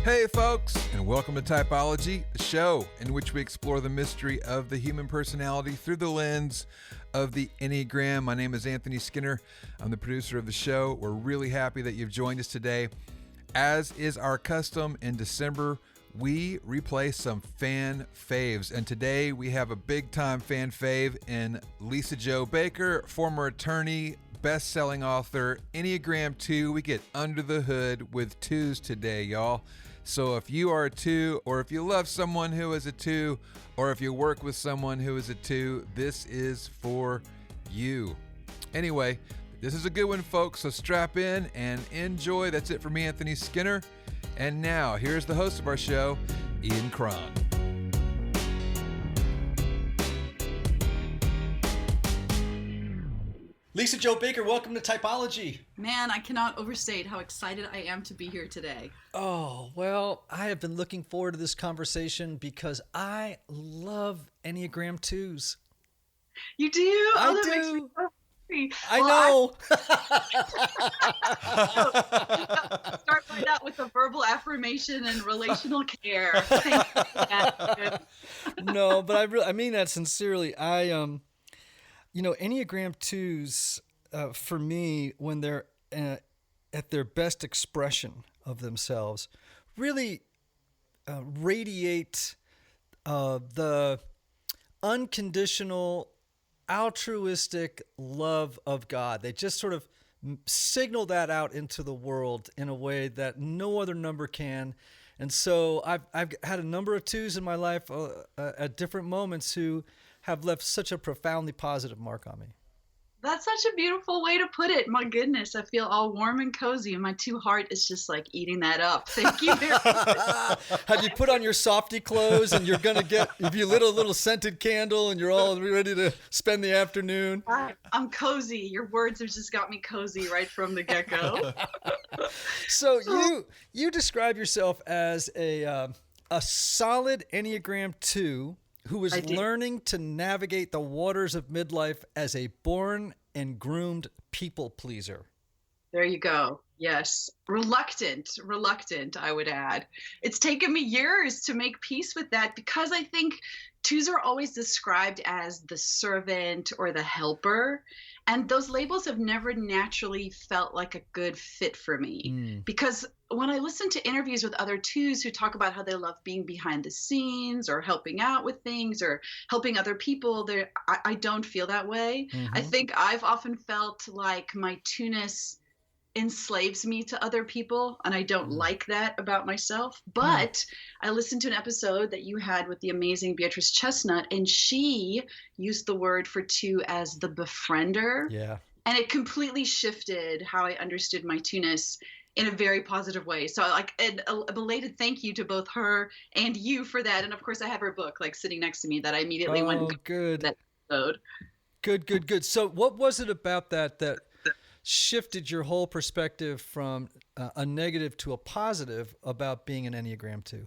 Hey folks, and welcome to Typology, the show in which we explore the mystery of the human personality through the lens of the Enneagram. My name is Anthony Skinner. I'm the producer of the show. We're really happy that you've joined us today. As is our custom in December, we replay some fan faves, and today we have a big-time fan fave in Lisa Jo Baker, former attorney, best-selling author, Enneagram 2. We get under the hood with twos today, y'all. So if you are a two, or if you love someone who is a two, or if you work with someone who is a two, this is for you. Anyway, this is a good one, folks, so strap in and enjoy. That's it for me, Anthony Skinner. And now, here's the host of our show, Ian Cron. Lisa Jo Baker, welcome to Typology. Man, I cannot overstate how excited I am to be here today. Oh, well, I have been looking forward to this conversation because I love Enneagram Twos. You do? I that do. Makes me so happy. I know. Start right out with a verbal affirmation and relational care. Thank you. No, but I mean that sincerely. Enneagram Twos, for me, when they're at their best expression of themselves, really radiate the unconditional, altruistic love of God. They just sort of signal that out into the world in a way that no other number can. And so I've had a number of twos in my life at different moments who have left such a profoundly positive mark on me. That's such a beautiful way to put it. My goodness, I feel all warm and cozy, and my two heart is just like eating that up. Thank you very much. Have you put on your softy clothes and you're going to get, if you lit a little scented candle and you're all ready to spend the afternoon? I'm cozy. Your words have just got me cozy right from the get-go. So you describe yourself as a solid Enneagram 2 who is learning to navigate the waters of midlife as a born and groomed people pleaser. There you go. Yes. Reluctant, I would add. It's taken me years to make peace with that because I think twos are always described as the servant or the helper. And those labels have never naturally felt like a good fit for me because when I listen to interviews with other twos who talk about how they love being behind the scenes or helping out with things or helping other people, I don't feel that way. I think I've often felt like my two-ness enslaves me to other people, and I don't like that about myself. But I listened to an episode that you had with the amazing Beatrice Chestnut, and she used the word for two as the befriender. Yeah. And it completely shifted how I understood my two-ness in a very positive way. So like a belated thank you to both her and you for that. And of course I have her book like sitting next to me that I immediately went and good. That episode. Good. So what was it about that shifted your whole perspective from a negative to a positive about being an Enneagram 2?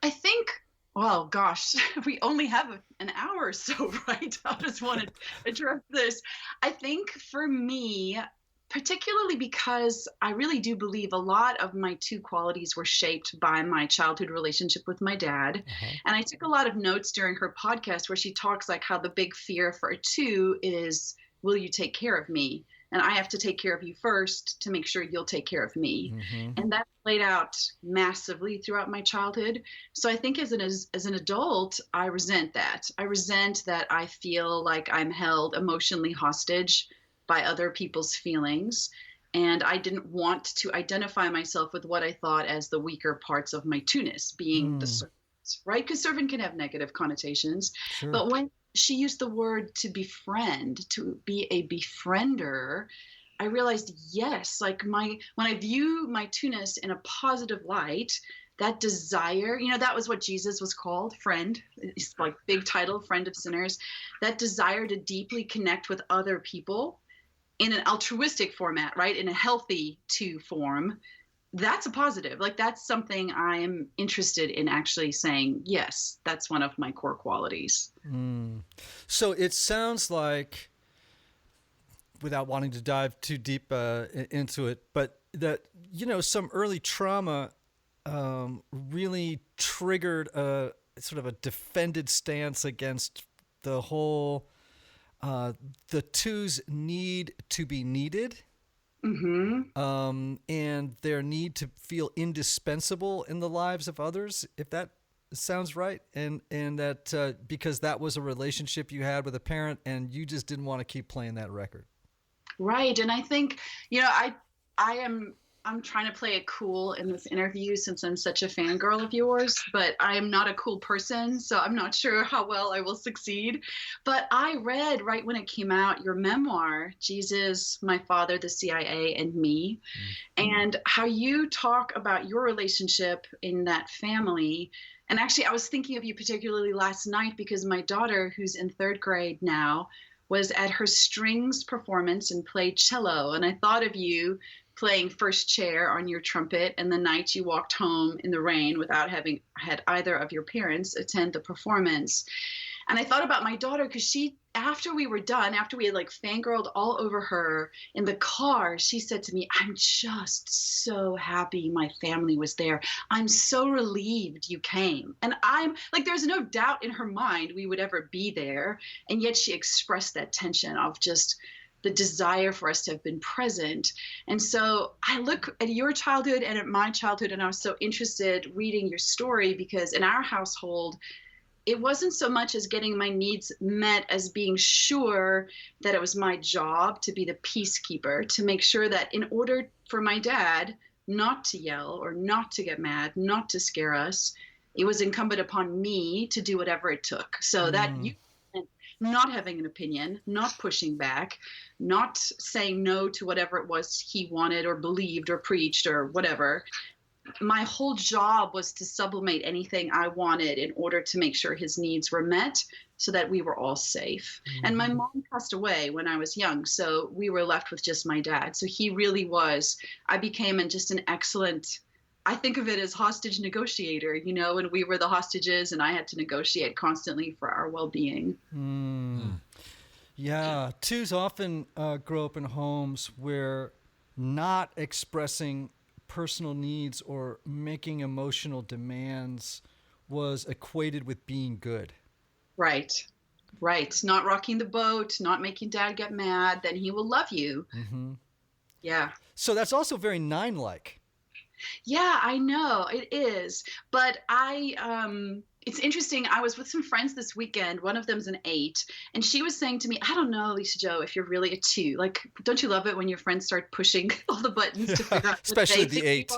I think, well, gosh, we only have an hour or so, right? I just want to address this. I think for me, particularly because I really do believe a lot of my two qualities were shaped by my childhood relationship with my dad. And I took a lot of notes during her podcast where she talks like how the big fear for a two is, will you take care of me? And I have to take care of you first to make sure you'll take care of me. And that played out massively throughout my childhood. So I think as an adult, I resent that. I resent that I feel like I'm held emotionally hostage by other people's feelings. And I didn't want to identify myself with what I thought as the weaker parts of my two-ness, being the servant, right? Because servant can have negative connotations. Sure. But when she used the word to befriend, to be a befriender, I realized, yes, like when I view my two-ness in a positive light, that desire, that was what Jesus was called, friend. It's like big title, friend of sinners. That desire to deeply connect with other people in an altruistic format, right? In a healthy two form, that's a positive. Like that's something I'm interested in actually saying, yes, that's one of my core qualities. So it sounds like, without wanting to dive too deep into it, but that, some early trauma really triggered a sort of a defended stance against the whole the twos need to be needed. And their need to feel indispensable in the lives of others, if that sounds right, and that because that was a relationship you had with a parent, and you just didn't want to keep playing that record. Right, and I think I'm trying to play it cool in this interview since I'm such a fangirl of yours, but I am not a cool person, so I'm not sure how well I will succeed. But I read right when it came out your memoir, Jesus, My Father, the CIA, and Me, and how you talk about your relationship in that family. And actually, I was thinking of you particularly last night because my daughter, who's in 3rd grade now, was at her strings performance and played cello. And I thought of you playing first chair on your trumpet and the night you walked home in the rain without having had either of your parents attend the performance. And I thought about my daughter because she, after we were done, after we had like fangirled all over her in the car, she said to me, I'm just so happy my family was there. I'm so relieved you came. And I'm like, there's no doubt in her mind we would ever be there. And yet she expressed that tension of just the desire for us to have been present. And so I look at your childhood and at my childhood, and I was so interested reading your story because in our household, it wasn't so much as getting my needs met as being sure that it was my job to be the peacekeeper, to make sure that in order for my dad not to yell or not to get mad, not to scare us, it was incumbent upon me to do whatever it took. So that you not having an opinion, not pushing back, not saying no to whatever it was he wanted or believed or preached or whatever. My whole job was to sublimate anything I wanted in order to make sure his needs were met so that we were all safe. And my mom passed away when I was young, so we were left with just my dad. So he really was, I became just an excellent, I think of it as hostage negotiator, and we were the hostages and I had to negotiate constantly for our well-being. Yeah, twos often grow up in homes where not expressing personal needs or making emotional demands was equated with being good. Right. Not rocking the boat, not making dad get mad, then he will love you. Yeah. So that's also very 9-like. Yeah, I know it is. But it's interesting. I was with some friends this weekend. One of them's an 8. And she was saying to me, I don't know, Lisa Jo, if you're really a 2. Like, don't you love it when your friends start pushing all the buttons to figure out especially the 8.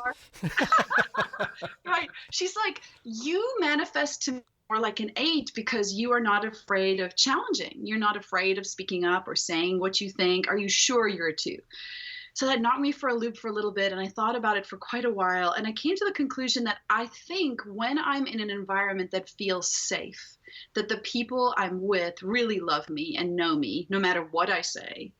Right. She's like, you manifest to me more like an 8 because you are not afraid of challenging. You're not afraid of speaking up or saying what you think. Are you sure you're a 2? So that knocked me for a loop for a little bit, and I thought about it for quite a while, and I came to the conclusion that I think when I'm in an environment that feels safe, that the people I'm with really love me and know me, no matter what I say,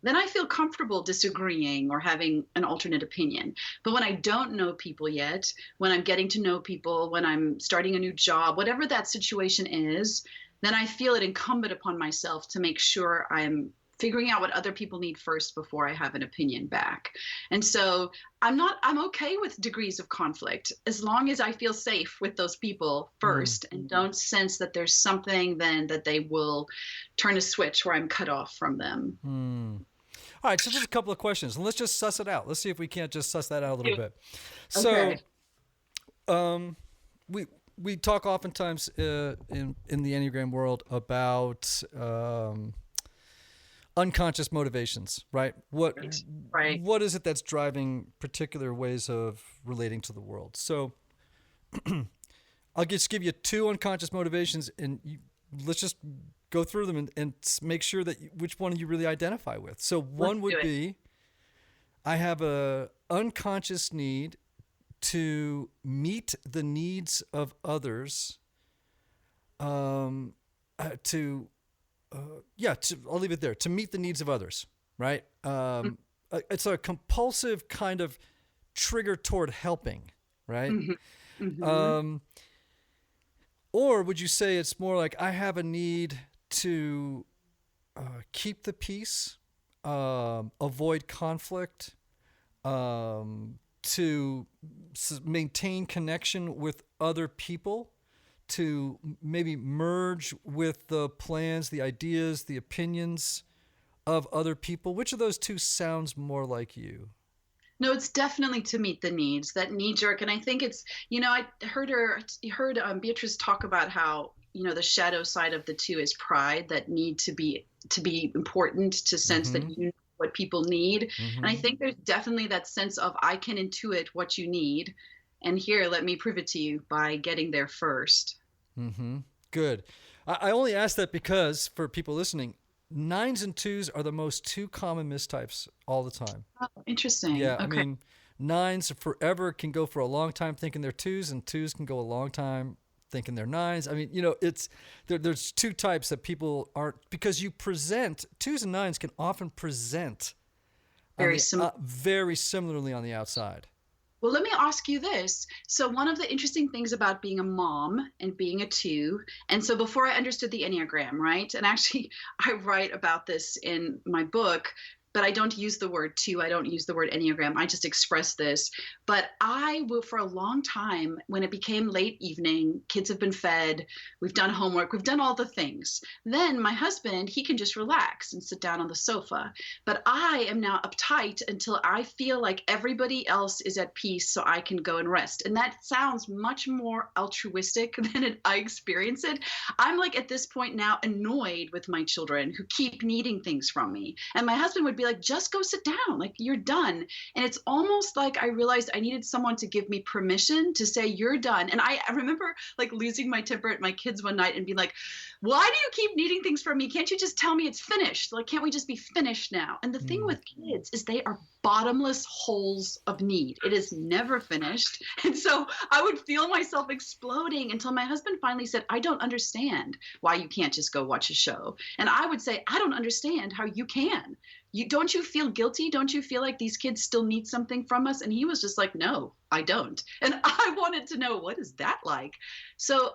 then I feel comfortable disagreeing or having an alternate opinion. But when I don't know people yet, when I'm getting to know people, when I'm starting a new job, whatever that situation is, then I feel it incumbent upon myself to make sure I'm figuring out what other people need first before I have an opinion back. And so I'm okay with degrees of conflict as long as I feel safe with those people first and don't sense that there's something then that they will turn a switch where I'm cut off from them. All right, so just a couple of questions, and let's just suss it out. Let's see if we can't just suss that out a little bit. So, we talk oftentimes in the Enneagram world about unconscious motivations, right? What is it that's driving particular ways of relating to the world? So, I'll just give you 2 unconscious motivations, and let's just go through them and make sure that which one you really identify with. So one would be, I have a unconscious need to meet the needs of others. I'll leave it there. To meet the needs of others, right? It's a compulsive kind of trigger toward helping, right? Or would you say it's more like I have a need to keep the peace, avoid conflict, to maintain connection with other people, to maybe merge with the plans, the ideas, the opinions of other people? Which of those two sounds more like you? No, it's definitely to meet the needs, that knee jerk. And I think it's, I heard Beatrice talk about how, the shadow side of the two is pride, that need to be important, to sense that you know what people need. And I think there's definitely that sense of, I can intuit what you need. And here, let me prove it to you by getting there first. Good. I only ask that because, for people listening, 9s and 2s are the most two common mistypes all the time. Oh, interesting. Yeah, Okay. I mean, 9s forever can go for a long time thinking they're 2s, and 2s can go a long time thinking they're 9s. I mean, it's there's two types that people aren't, because you present 2s and 9s can often present very similarly on the outside. Well, let me ask you this. So one of the interesting things about being a mom and being a 2, and so before I understood the Enneagram, right? And actually, I write about this in my book, but I don't use the word 2. I don't use the word Enneagram. I just express this. But I will, for a long time, when it became late evening, kids have been fed, we've done homework, we've done all the things. Then my husband, he can just relax and sit down on the sofa. But I am now uptight until I feel like everybody else is at peace so I can go and rest. And that sounds much more altruistic than I experience it. I'm like, at this point now, annoyed with my children who keep needing things from me. And my husband would be like, just go sit down, like, you're done. And it's almost like I realized I needed someone to give me permission to say, you're done. And I remember like losing my temper at my kids one night and being like, why do you keep needing things from me? Can't you just tell me it's finished? Like, can't we just be finished now? And the thing with kids is they are bottomless holes of need. It is never finished. And so I would feel myself exploding until my husband finally said, I don't understand why you can't just go watch a show. And I would say, I don't understand how you can. Don't you feel guilty? Don't you feel like these kids still need something from us? And he was just like, no, I don't. And I wanted to know, what is that like? So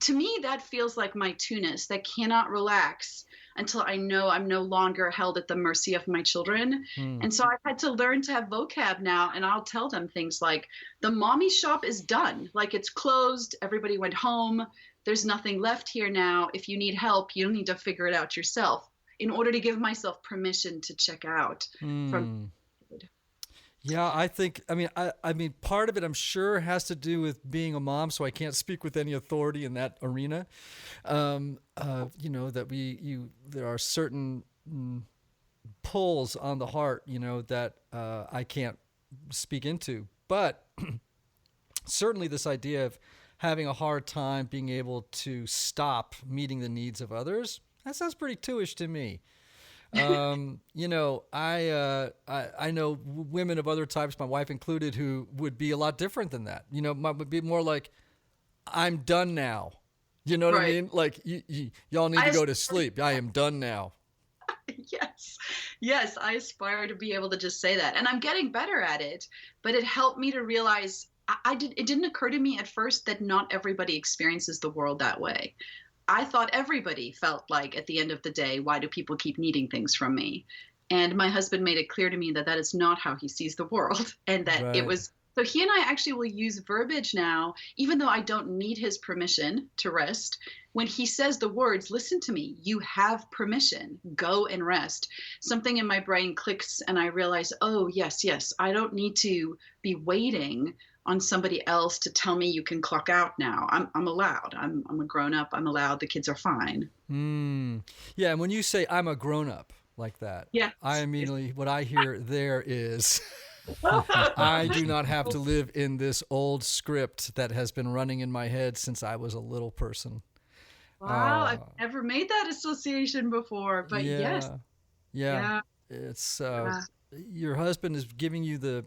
to me, that feels like my 2ness that cannot relax until I know I'm no longer held at the mercy of my children. And so I've had to learn to have vocab now, and I'll tell them things like, the mommy shop is done. Like, it's closed. Everybody went home. There's nothing left here now. If you need help, you need to figure it out yourself, in order to give myself permission to check out from. Yeah, I mean, part of it, I'm sure, has to do with being a mom, so I can't speak with any authority in that arena. There are certain pulls on the heart, that I can't speak into. But certainly this idea of having a hard time being able to stop meeting the needs of others, that sounds pretty 2-ish to me. I know women of other types, my wife included, who would be a lot different than that. Would be more like, I'm done now. You know what I mean? Like, y'all need to go to sleep. I am done now. Yes, I aspire to be able to just say that. And I'm getting better at it, but it helped me to realize it didn't occur to me at first that not everybody experiences the world that way. I thought everybody felt like, at the end of the day, why do people keep needing things from me? And my husband made it clear to me that that is not how he sees the world, and that it was. So he and I actually will use verbiage now, even though I don't need his permission to rest. When he says the words, listen to me, you have permission, go and rest, something in my brain clicks and I realize, oh, yes, I don't need to be waiting on somebody else to tell me you can clock out now. I'm allowed. I'm a grown up. I'm allowed. The kids are fine. Yeah. And when you say I'm a grown up like that, I immediately, what I hear there is, I do not have to live in this old script that has been running in my head since I was a little person. Wow. I've never made that association before, but yes. Yeah. It's, your husband is giving you the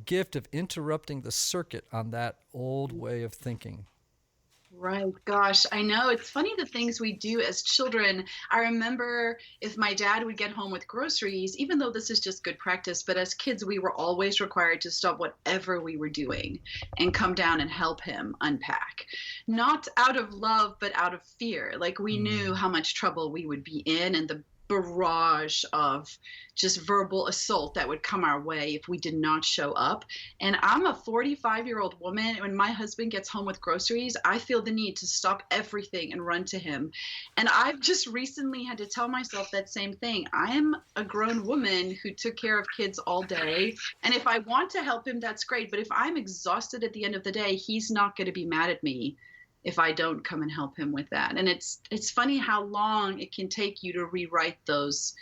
gift of interrupting the circuit on that old way of thinking. Right. Gosh, I know. It's funny the things we do as children. I remember if my dad would get home with groceries, even though this is just good practice, but as kids, we were always required to stop whatever we were doing and come down and help him unpack. Not out of love, but out of fear. Like, we knew how much trouble we would be in, and the barrage of just verbal assault that would come our way if we did not show up. And I'm a 45-year-old woman. When my husband gets home with groceries, I feel the need to stop everything and run to him. And I've just recently had to tell myself that same thing. I am a grown woman who took care of kids all day. And if I want to help him, that's great. But if I'm exhausted at the end of the day, he's not going to be mad at me if I don't come and help him with that. And it's funny how long it can take you to rewrite those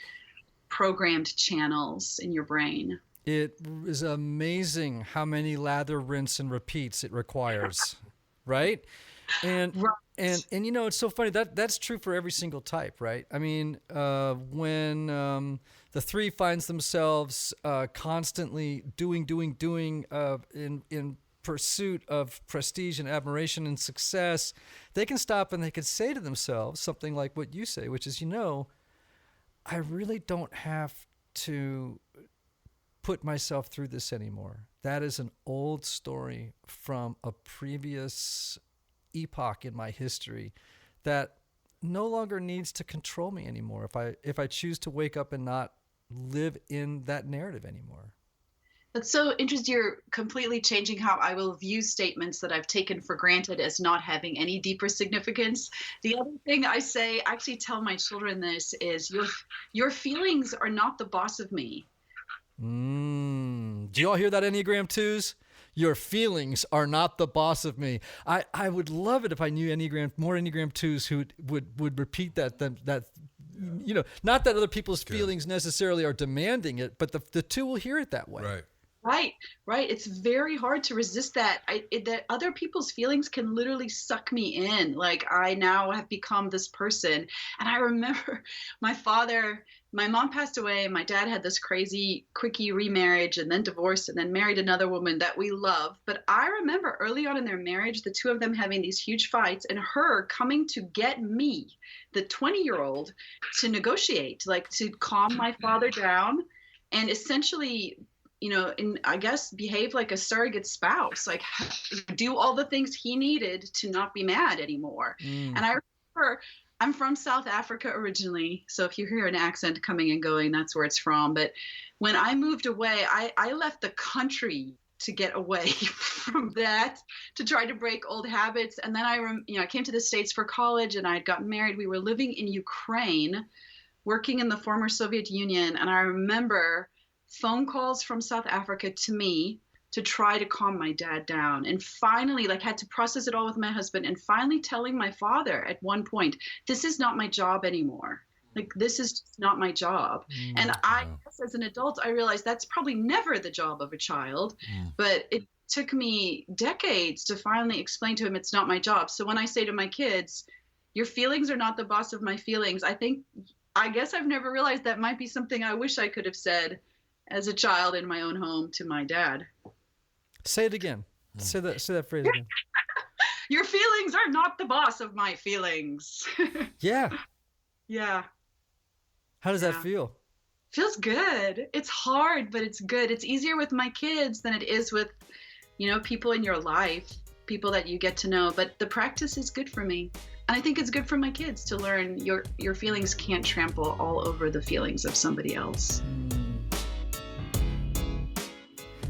programmed channels in your brain. It is amazing how many lather, rinse, and repeats it requires, right? And Right. and you know, it's so funny that's true for every single type, right? I mean, when the 3 finds themselves constantly doing in pursuit of prestige and admiration and success, they can stop and they can say to themselves something like what you say, which is, you know, I really don't have to put myself through this anymore. That is an old story from a previous epoch in my history that no longer needs to control me anymore if I choose to wake up and not live in that narrative anymore. That's so interesting. You're completely changing how I will view statements that I've taken for granted as not having any deeper significance. The other thing I say, I actually tell my children this, is your feelings are not the boss of me. Do you all hear that, Enneagram Twos? Your feelings are not the boss of me. I would love it if I knew more Enneagram Twos who would repeat that, you know, not that other people's feelings necessarily are demanding it, but the two will hear it that way. Right. It's very hard to resist that. That other people's feelings can literally suck me in. Like, I now have become this person. And I remember my mom passed away, and my dad had this crazy quickie remarriage and then divorced and then married another woman that we love. But I remember early on in their marriage, the two of them having these huge fights and her coming to get me, the 20-year-old, to negotiate, like to calm my father down and essentially, you know, I guess behave like a surrogate spouse, like do all the things he needed to not be mad anymore. And I remember, I'm from South Africa originally, so if you hear an accent coming and going, that's where it's from. But when I moved away, I left the country to get away from that, to try to break old habits. And then I came to the States for college, and I had gotten married. We were living in Ukraine, working in the former Soviet Union. And I remember phone calls from South Africa to me to try to calm my dad down, and finally had to process it all with my husband, and finally telling my father at one point, this is not my job anymore. Like, this is just not my job. And I guess as an adult, I realized that's probably never the job of a child, but it took me decades to finally explain to him it's not my job. So when I say to my kids, your feelings are not the boss of my feelings, I guess I've never realized that might be something I wish I could have said as a child in my own home to my dad. Say it again. Say that phrase again. Your feelings are not the boss of my feelings. Yeah. Yeah. How does that feel? Feels good. It's hard, but it's good. It's easier with my kids than it is with, people in your life, people that you get to know. But the practice is good for me. And I think it's good for my kids to learn your feelings can't trample all over the feelings of somebody else.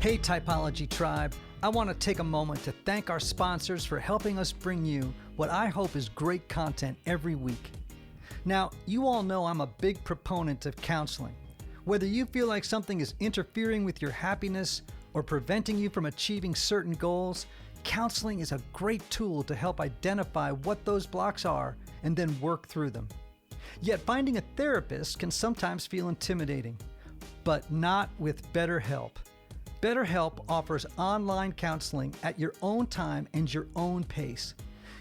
Hey, Typology Tribe. I want to take a moment to thank our sponsors for helping us bring you what I hope is great content every week. Now, you all know I'm a big proponent of counseling. Whether you feel like something is interfering with your happiness or preventing you from achieving certain goals, counseling is a great tool to help identify what those blocks are and then work through them. Yet finding a therapist can sometimes feel intimidating, but not with BetterHelp. BetterHelp offers online counseling at your own time and your own pace.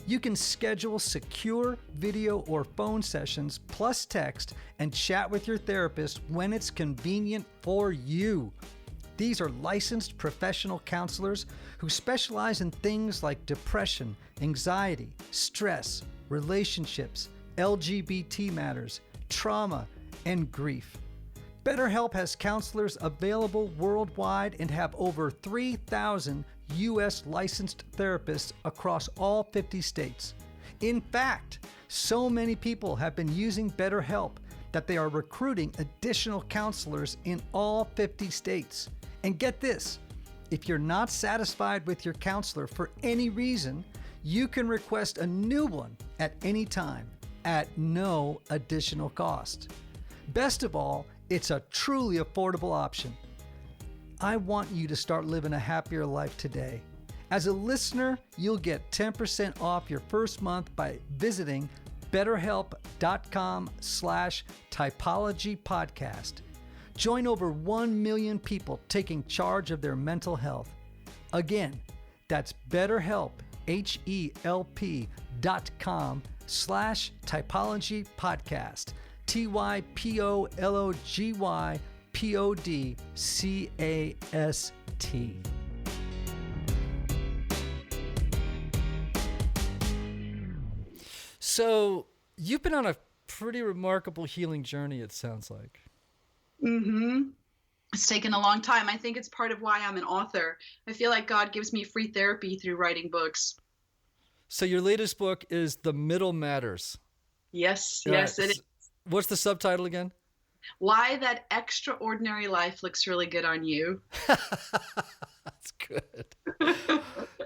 You can schedule secure video or phone sessions plus text and chat with your therapist when it's convenient for you. These are licensed professional counselors who specialize in things like depression, anxiety, stress, relationships, LGBT matters, trauma, and grief. BetterHelp has counselors available worldwide and have over 3,000 U.S. licensed therapists across all 50 states. In fact, so many people have been using BetterHelp that they are recruiting additional counselors in all 50 states. And get this, if you're not satisfied with your counselor for any reason, you can request a new one at any time at no additional cost. Best of all, it's a truly affordable option. I want you to start living a happier life today. As a listener, you'll get 10% off your first month by visiting betterhelp.com/typologypodcast. Join over 1 million people taking charge of their mental health. Again, that's BetterHelp, HELP.com/typologypodcast. TYPOLOGYPODCAST. So you've been on a pretty remarkable healing journey, it sounds like. Mm-hmm. It's taken a long time. I think it's part of why I'm an author. I feel like God gives me free therapy through writing books. So your latest book is The Middle Matters. Yes, yes, it is. What's the subtitle again? Why that extraordinary life looks really good on you. That's good.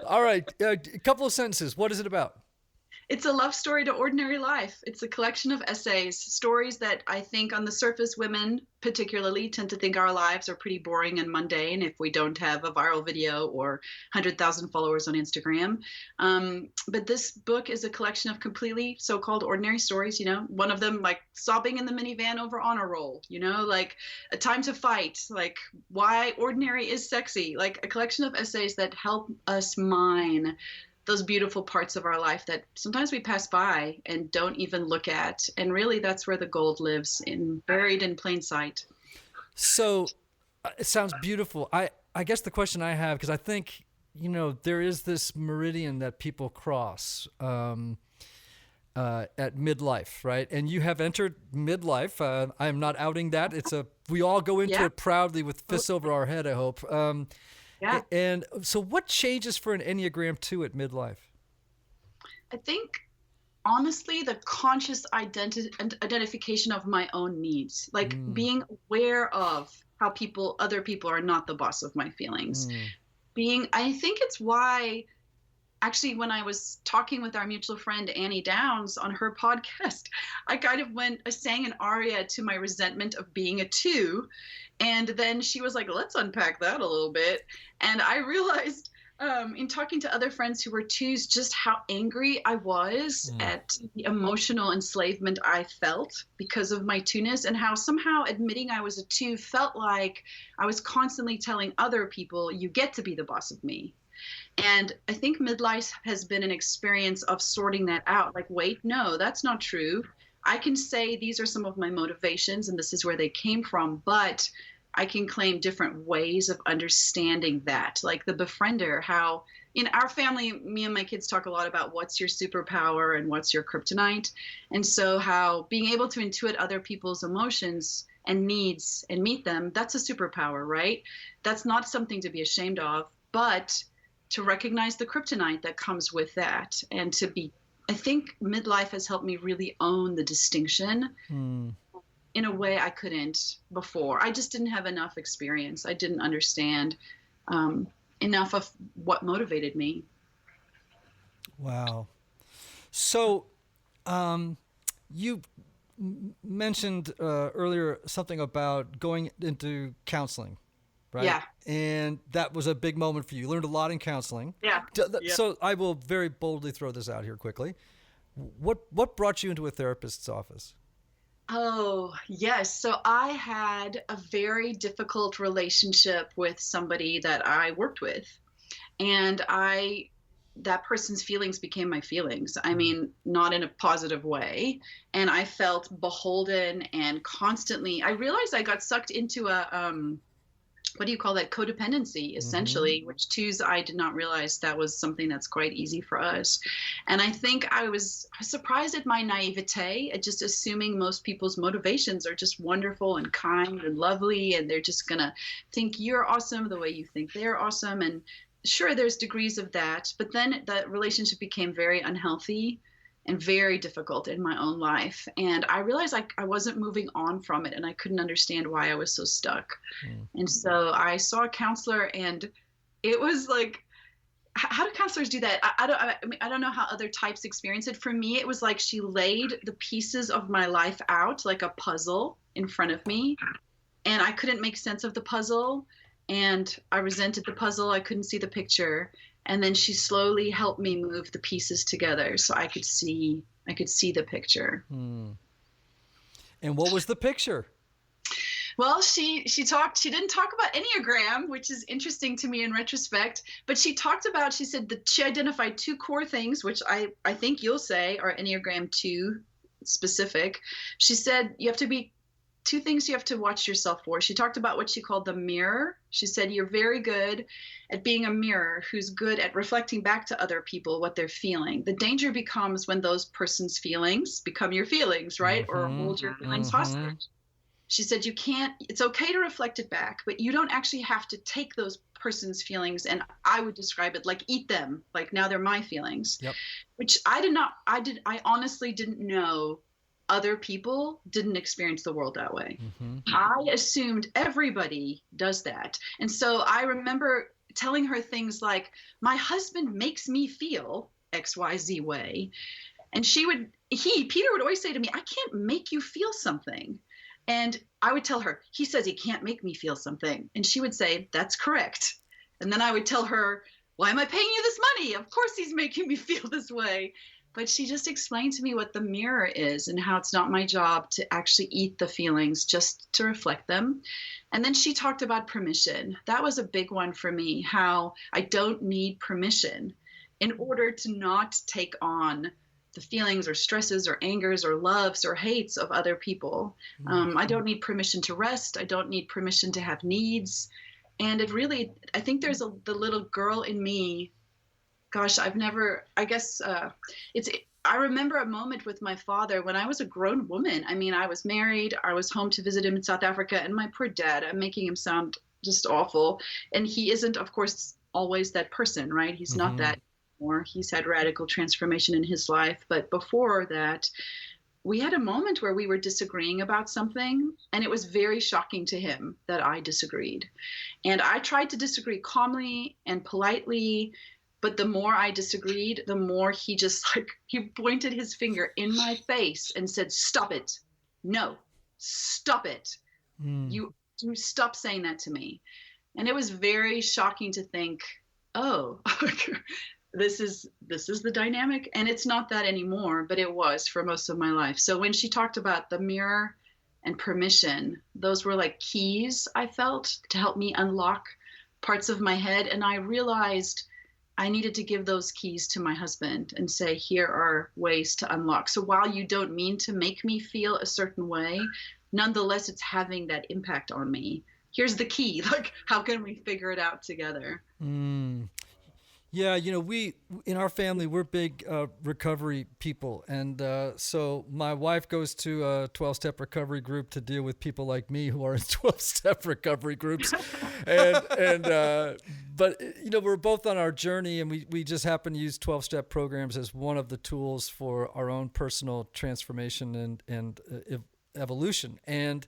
All right. A couple of sentences. What is it about? It's a love story to ordinary life. It's a collection of essays, stories that I think on the surface women particularly tend to think our lives are pretty boring and mundane if we don't have a viral video or 100,000 followers on Instagram. But this book is a collection of completely so-called ordinary stories, you know, one of them like sobbing in the minivan over honor roll, you know, like A Time to Fight, like why ordinary is sexy, like a collection of essays that help us mine those beautiful parts of our life that sometimes we pass by and don't even look at. And really that's where the gold lives, buried in plain sight. So it sounds beautiful. I guess the question I have, because I think, you know, there is this meridian that people cross at midlife, right? And you have entered midlife. I am not outing that. We all go into it proudly with fists over our head, I hope. Yeah. And so what changes for an Enneagram 2 at midlife? I think, honestly, the conscious identification of my own needs, like being aware of how other people are not the boss of my feelings. I think it's why, actually, when I was talking with our mutual friend, Annie Downs, on her podcast, I sang an aria to my resentment of being a 2. And then she was like, let's unpack that a little bit. And I realized in talking to other friends who were 2s, just how angry I was at the emotional enslavement I felt because of my 2-ness, and how somehow admitting I was a 2 felt like I was constantly telling other people, you get to be the boss of me. And I think midlife has been an experience of sorting that out. Like, wait, no, that's not true. I can say these are some of my motivations and this is where they came from, but I can claim different ways of understanding that. Like the befriender, how in our family, me and my kids talk a lot about what's your superpower and what's your kryptonite. And so how being able to intuit other people's emotions and needs and meet them, that's a superpower, right? That's not something to be ashamed of, but to recognize the kryptonite that comes with that, and I think midlife has helped me really own the distinction in a way I couldn't before. I just didn't have enough experience. I didn't understand enough of what motivated me. Wow. So you mentioned earlier something about going into counseling, right? Yeah. And that was a big moment for you. You learned a lot in counseling. Yeah. So I will very boldly throw this out here quickly. What brought you into a therapist's office? Oh, yes. So I had a very difficult relationship with somebody that I worked with. And that person's feelings became my feelings. I mean, not in a positive way. And I felt beholden and constantly, I realized I got sucked into what do you call that? Codependency, essentially, which 2s, I did not realize that was something that's quite easy for us. And I think I was surprised at my naivete at just assuming most people's motivations are just wonderful and kind and lovely, and they're just going to think you're awesome the way you think they're awesome. And sure, there's degrees of that, but then that relationship became very unhealthy. and very difficult in my own life. And I realized I wasn't moving on from it, and I couldn't understand why I was so stuck. And so I saw a counselor, and it was like, how do counselors do that? I don't know how other types experience it. For me, it was like she laid the pieces of my life out like a puzzle in front of me, and I couldn't make sense of the puzzle, and I resented the puzzle. I couldn't see the picture. And then she slowly helped me move the pieces together so I could see the picture. And what was the picture? Well, she didn't talk about Enneagram, which is interesting to me in retrospect, but she said that she identified 2 core things, which I think you'll say are Enneagram 2 specific. She said 2 things you have to watch yourself for. She talked about what she called the mirror. She said, you're very good at being a mirror who's good at reflecting back to other people what they're feeling. The danger becomes when those person's feelings become your feelings, right? Or hold your feelings hostage. She said, it's okay to reflect it back, but you don't actually have to take those person's feelings, and I would describe it like eat them, like now they're my feelings. Yep. Which I honestly didn't know other people didn't experience the world that way. I assumed everybody does that. And so I remember telling her things like, my husband makes me feel XYZ way. And Peter would always say to me, I can't make you feel something. And I would tell her, he says he can't make me feel something. And she would say, that's correct. And then I would tell her, why am I paying you this money? Of course he's making me feel this way. But she just explained to me what the mirror is and how it's not my job to actually eat the feelings, just to reflect them. And then she talked about permission. That was a big one for me, how I don't need permission in order to not take on the feelings or stresses or angers or loves or hates of other people. I don't need permission to rest. I don't need permission to have needs. And I think there's the little girl in me. Gosh, I remember a moment with my father when I was a grown woman. I mean, I was married. I was home to visit him in South Africa, and my poor dad, I'm making him sound just awful. And he isn't, of course, always that person, right? He's not that anymore. He's had radical transformation in his life. But before that, we had a moment where we were disagreeing about something, and it was very shocking to him that I disagreed. And I tried to disagree calmly and politely, but the more I disagreed, the more he pointed his finger in my face and said, stop it. No, stop it. You stop saying that to me. And it was very shocking to think, oh, this is the dynamic. And it's not that anymore, but it was for most of my life. So when she talked about the mirror and permission, those were like keys I felt to help me unlock parts of my head. And I realized I needed to give those keys to my husband and say, here are ways to unlock. So while you don't mean to make me feel a certain way, nonetheless, it's having that impact on me. Here's the key. Like, how can we figure it out together? Yeah, we in our family, we're big recovery people. And so my wife goes to a 12-step recovery group to deal with people like me who are in 12-step recovery groups. But we're both on our journey, and we just happen to use 12-step programs as one of the tools for our own personal transformation and evolution. And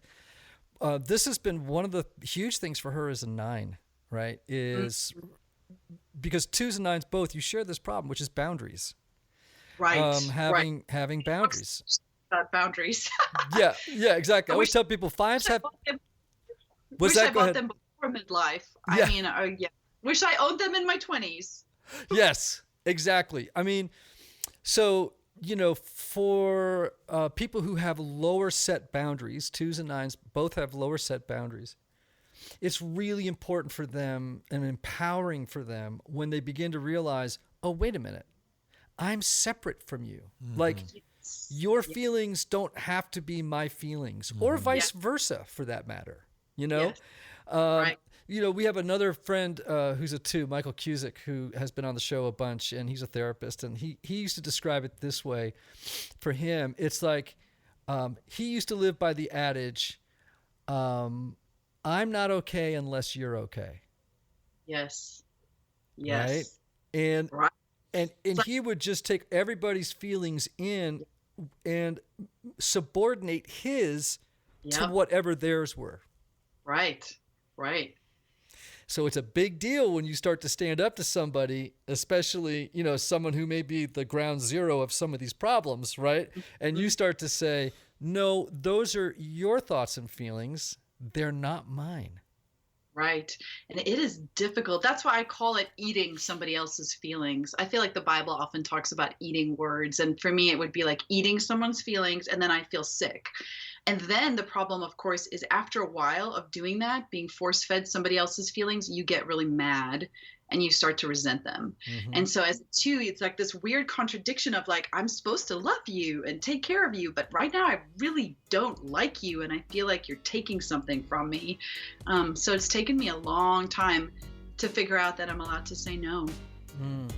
this has been one of the huge things for her as a 9, right? Because 2s and 9s both, you share this problem, which is boundaries. Right. Having boundaries. Boundaries. yeah, exactly. I always tell people 5s have. Wish I bought them before midlife. Yeah. I mean, wish I owned them in my 20s. Yes, exactly. I mean, so for people who have lower set boundaries, 2s and 9s both have lower set boundaries. It's really important for them and empowering for them when they begin to realize, oh, wait a minute, I'm separate from you. Like your feelings don't have to be my feelings, or vice versa for that matter. Right. We have another friend who's a 2, Michael Cusick, who has been on the show a bunch, and he's a therapist, and he used to describe it this way. For him, it's like he used to live by the adage, I'm not okay unless you're okay. Yes. Right? And And he would just take everybody's feelings in and subordinate his to whatever theirs were. Right. So it's a big deal when you start to stand up to somebody, especially, someone who may be the ground zero of some of these problems, right? And you start to say, no, those are your thoughts and feelings. They're not mine. Right. And it is difficult. That's why I call it eating somebody else's feelings. I feel like the Bible often talks about eating words. And for me, it would be like eating someone's feelings, and then I feel sick. And then the problem, of course, is after a while of doing that, being force-fed somebody else's feelings, you get really mad and you start to resent them. Mm-hmm. And so as a two, it's like this weird contradiction of like, I'm supposed to love you and take care of you, but right now I really don't like you and I feel like you're taking something from me. So it's taken me a long time to figure out that I'm allowed to say no. Mm.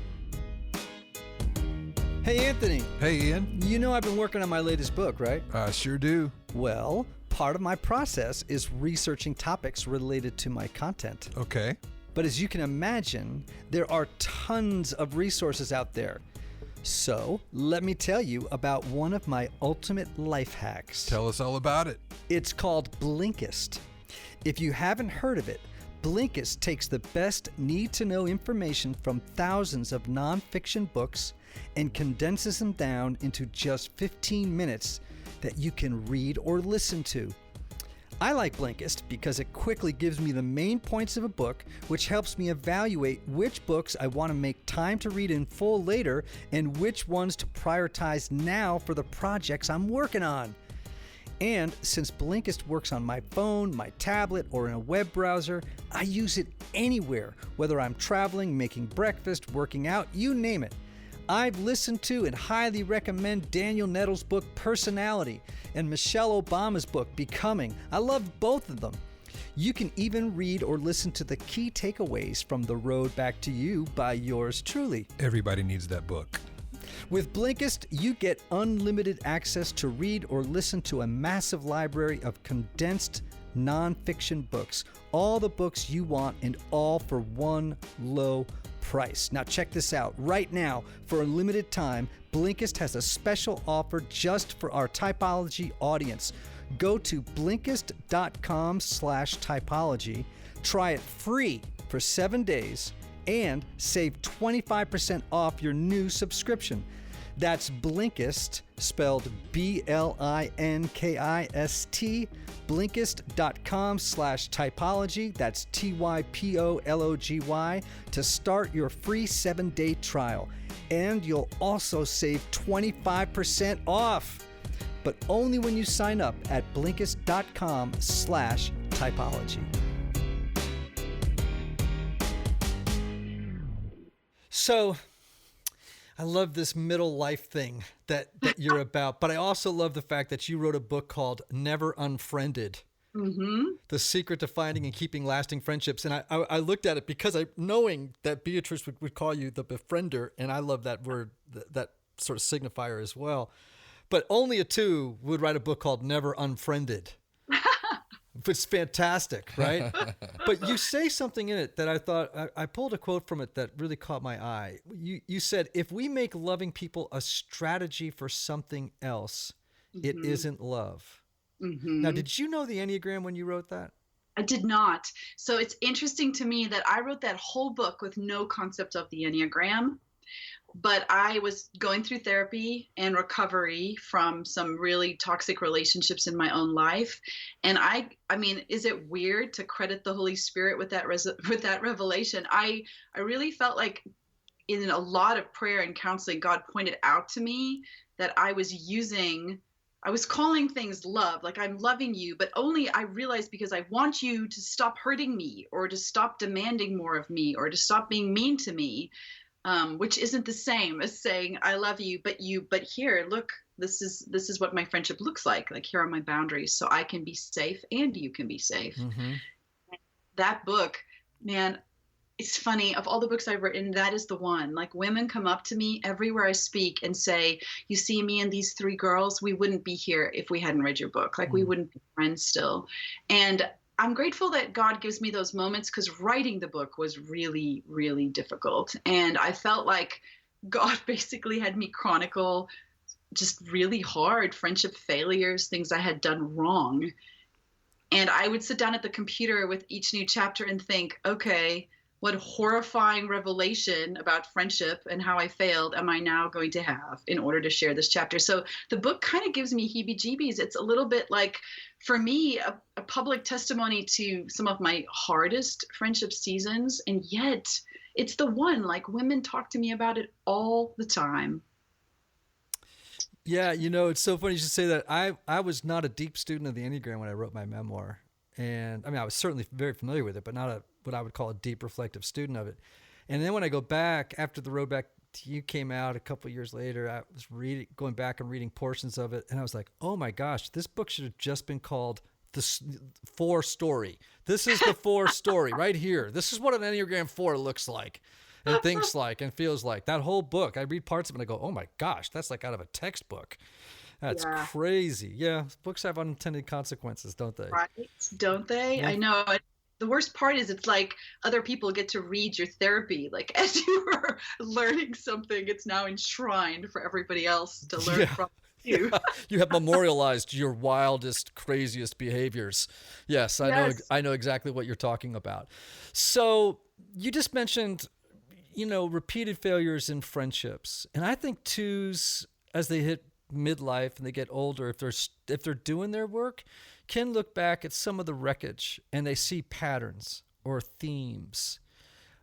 Hey, Anthony. Hey, Ian. I've been working on my latest book, right? I sure do. Well, part of my process is researching topics related to my content. Okay. But as you can imagine, there are tons of resources out there. So let me tell you about one of my ultimate life hacks. Tell us all about it. It's called Blinkist. If you haven't heard of it, Blinkist takes the best need-to-know information from thousands of nonfiction books and condenses them down into just 15 minutes that you can read or listen to. I like Blinkist because it quickly gives me the main points of a book, which helps me evaluate which books I want to make time to read in full later and which ones to prioritize now for the projects I'm working on. And since Blinkist works on my phone, my tablet, or in a web browser, I use it anywhere, whether I'm traveling, making breakfast, working out, you name it. I've listened to and highly recommend Daniel Nettles' book Personality and Michelle Obama's book Becoming. I love both of them. You can even read or listen to the key takeaways from The Road Back to You by yours truly. Everybody needs that book. With Blinkist, you get unlimited access to read or listen to a massive library of condensed nonfiction books. All the books you want and all for one low price. Now check this out. Right now, for a limited time, Blinkist has a special offer just for our typology audience. Go to Blinkist.com/typology, try it free for 7 days, and save 25% off your new subscription. That's Blinkist, spelled Blinkist, Blinkist.com/typology, that's TYPOLOGY, to start your free 7-day trial. And you'll also save 25% off, but only when you sign up at Blinkist.com/typology. So, I love this middle life thing that you're about, but I also love the fact that you wrote a book called Never Unfriended. Mm-hmm. The Secret to Finding and Keeping Lasting Friendships. And I looked at it because knowing that Beatrice would call you the befriender, and I love that word, that sort of signifier as well. But only a two would write a book called Never Unfriended. It's fantastic, right? But you say something in it that I thought, I pulled a quote from it that really caught my eye. You said, if we make loving people a strategy for something else, it isn't love. Mm-hmm. Now, did you know the Enneagram when you wrote that? I did not. So it's interesting to me that I wrote that whole book with no concept of the Enneagram. But I was going through therapy and recovery from some really toxic relationships in my own life. And I mean, is it weird to credit the Holy Spirit with that revelation? I really felt like in a lot of prayer and counseling, God pointed out to me that I was calling things love, like I'm loving you, but only I realized because I want you to stop hurting me or to stop demanding more of me or to stop being mean to me. Which isn't the same as saying I love you, but here, look, this is what my friendship looks like. Like, here are my boundaries, so I can be safe and you can be safe. Mm-hmm. That book, man, it's funny. Of all the books I've written, that is the one. Like, women come up to me everywhere I speak and say, "You see me and these three girls. We wouldn't be here if we hadn't read your book. Like, we wouldn't be friends still." And I'm grateful that God gives me those moments because writing the book was really, really difficult. And I felt like God basically had me chronicle just really hard friendship failures, things I had done wrong. And I would sit down at the computer with each new chapter and think, okay, what horrifying revelation about friendship and how I failed am I now going to have in order to share this chapter? So the book kind of gives me heebie-jeebies. It's a little bit like, for me, a public testimony to some of my hardest friendship seasons. And yet it's the one, like, women talk to me about it all the time. Yeah, you know, it's so funny you should say that. I was not a deep student of the Enneagram when I wrote my memoir. And I mean, I was certainly very familiar with it, but not what I would call a deep reflective student of it. And then when I go back, after The Road Back to You came out a couple of years later, I was going back and reading portions of it. And I was like, oh my gosh, this book should have just been called The 4 Story. This is the 4 Story right here. This is what an Enneagram 4 looks like and thinks like and feels like. That whole book, I read parts of it and I go, oh my gosh, that's like out of a textbook. That's crazy. Yeah, books have unintended consequences, don't they? Right, don't they? Yeah. I know. The worst part is it's like other people get to read your therapy. Like, as you were learning something, it's now enshrined for everybody else to learn from you. Yeah. You have memorialized your wildest, craziest behaviors. Yes, I know exactly what you're talking about. So you just mentioned, you know, repeated failures in friendships. And I think twos, as they hit midlife and they get older, if they're doing their work, can look back at some of the wreckage and they see patterns or themes,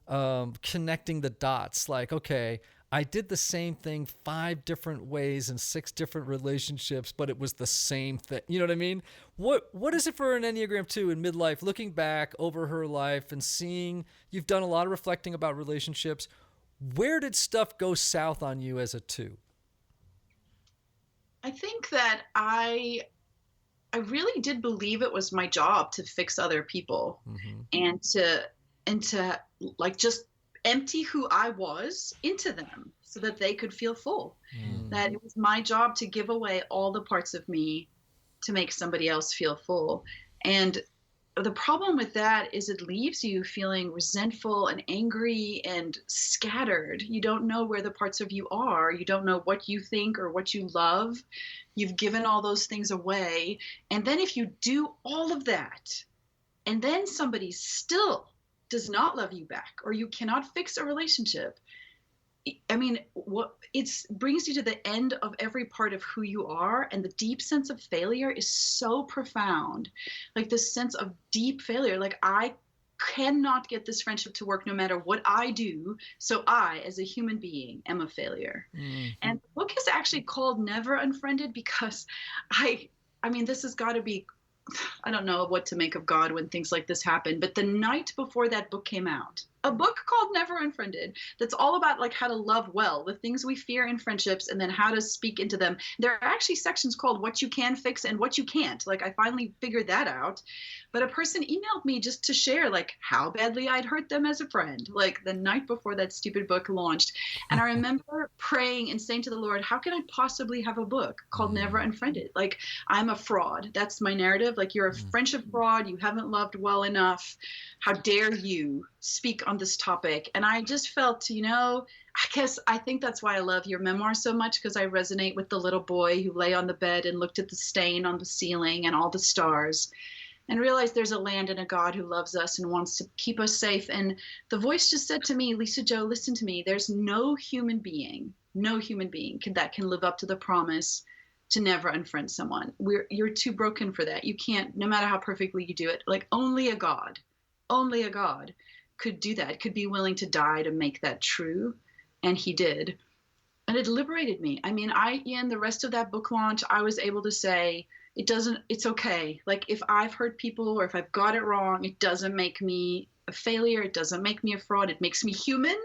connecting the dots. Like, okay, I did the same thing 5 different ways in 6 different relationships, but it was the same thing. You know what I mean? What is it for an Enneagram 2 in midlife, looking back over her life and seeing you've done a lot of reflecting about relationships? Where did stuff go south on you as a 2? I think that I really did believe it was my job to fix other people, and to like just empty who I was into them so that they could feel full. That it was my job to give away all the parts of me to make somebody else feel full. And the problem with that is it leaves you feeling resentful and angry and scattered. You don't know where the parts of you are. You don't know what you think or what you love. You've given all those things away. And then if you do all of that, and then somebody still does not love you back, or you cannot fix a relationship, I mean, it brings you to the end of every part of who you are. And the deep sense of failure is so profound. Like this sense of deep failure, like I cannot get this friendship to work no matter what I do. So I, as a human being, am a failure. And the book is actually called Never Unfriended because I mean, this has got to be, I don't know what to make of God when things like this happen, but the night before that book came out, a book called Never Unfriended that's all about like how to love well, the things we fear in friendships, and then how to speak into them. There are actually sections called What You Can Fix and What You Can't. Like I finally figured that out. But a person emailed me just to share like how badly I'd hurt them as a friend, like the night before that stupid book launched. And I remember praying and saying to the Lord, how can I possibly have a book called Never Unfriended? Like I'm a fraud. That's my narrative. Like you're a friendship fraud. You haven't loved well enough. How dare you speak on this topic? And I just felt, you know, I think that's why I love your memoir so much, because I resonate with the little boy who lay on the bed and looked at the stain on the ceiling and all the stars and realized there's a land and a God who loves us and wants to keep us safe. And the voice just said to me, Lisa Jo, listen to me. There's no human being that can live up to the promise to never unfriend someone. You're too broken for that. You can't, no matter how perfectly you do it. Like only a God could do that, could be willing to die to make that true. And he did. And it liberated me. I mean, in the rest of that book launch, I was able to say, it's okay. Like if I've hurt people or if I've got it wrong, it doesn't make me a failure. It doesn't make me a fraud. It makes me human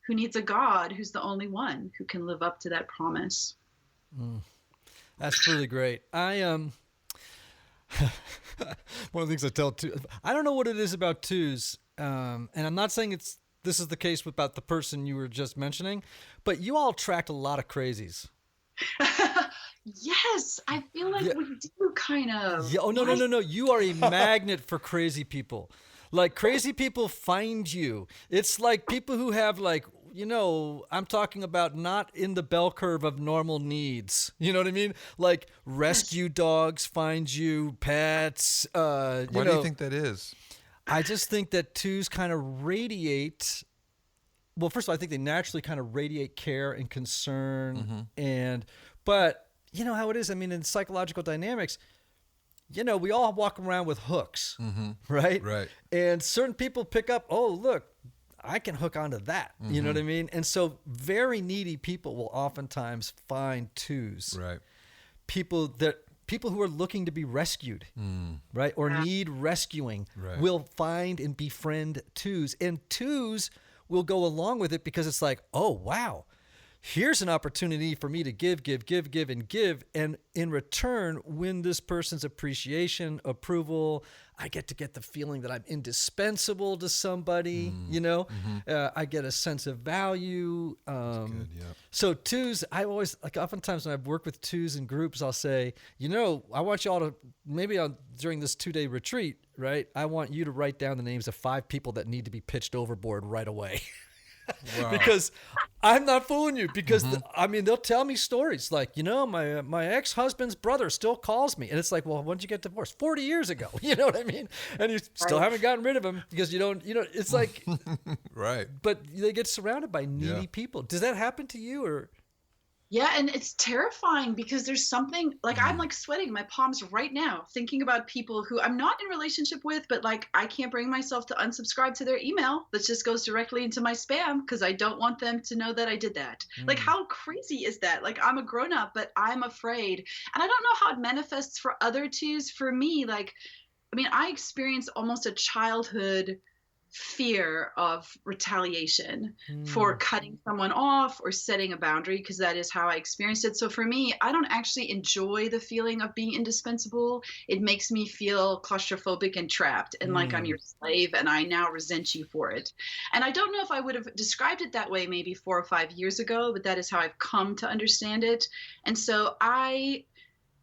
who needs a God who's the only one who can live up to that promise. That's really great. One of the things I tell twos, I don't know what it is about twos, and I'm not saying this is the case about the person you were just mentioning, but you all attract a lot of crazies. Yes, I feel like we do kind of. Yeah, oh, no. You are a magnet for crazy people. Like crazy people find you. It's like people who have like I'm talking about not in the bell curve of normal needs. You know what I mean? Like rescue dogs find you pets. Why do you think that is? I just think that twos kind of radiate. Well, first of all, I think they naturally kind of radiate care and concern. But you know how it is. I mean, in psychological dynamics, we all walk around with hooks, right? Right. And certain people pick up, oh, look, I can hook onto that. You know what I mean? And so very needy people will oftentimes find twos. Right. People who are looking to be rescued, right? Or need rescuing will find and befriend twos. And twos will go along with it because it's like, oh, wow. Here's an opportunity for me to give, and give. And in return, win this person's appreciation, approval. I get to get the feeling that I'm indispensable to somebody, I get a sense of value. Good, yeah. So twos, I always, oftentimes when I've worked with twos in groups, I'll say, I want you all to, maybe during this 2-day retreat, right? I want you to write down the names of 5 people that need to be pitched overboard right away. Wow. Because I'm not fooling you. Because they'll tell me stories like, my ex-husband's brother still calls me, and it's like, well, when did you get divorced? 40 years ago. You know what I mean? And you still haven't gotten rid of him because you don't. It's like, right. But they get surrounded by needy people. Does that happen to you or? Yeah, and it's terrifying because there's something like I'm like sweating my palms right now thinking about people who I'm not in relationship with, but like I can't bring myself to unsubscribe to their email that just goes directly into my spam because I don't want them to know that I did that. Like how crazy is that? Like I'm a grown up, but I'm afraid. And I don't know how it manifests for other twos. For me, I experienced almost a childhood fear of retaliation for cutting someone off or setting a boundary because that is how I experienced it. So for me, I don't actually enjoy the feeling of being indispensable. It makes me feel claustrophobic and trapped and like I'm your slave and I now resent you for it. And I don't know if I would have described it that way maybe 4 or 5 years ago, but that is how I've come to understand it. And so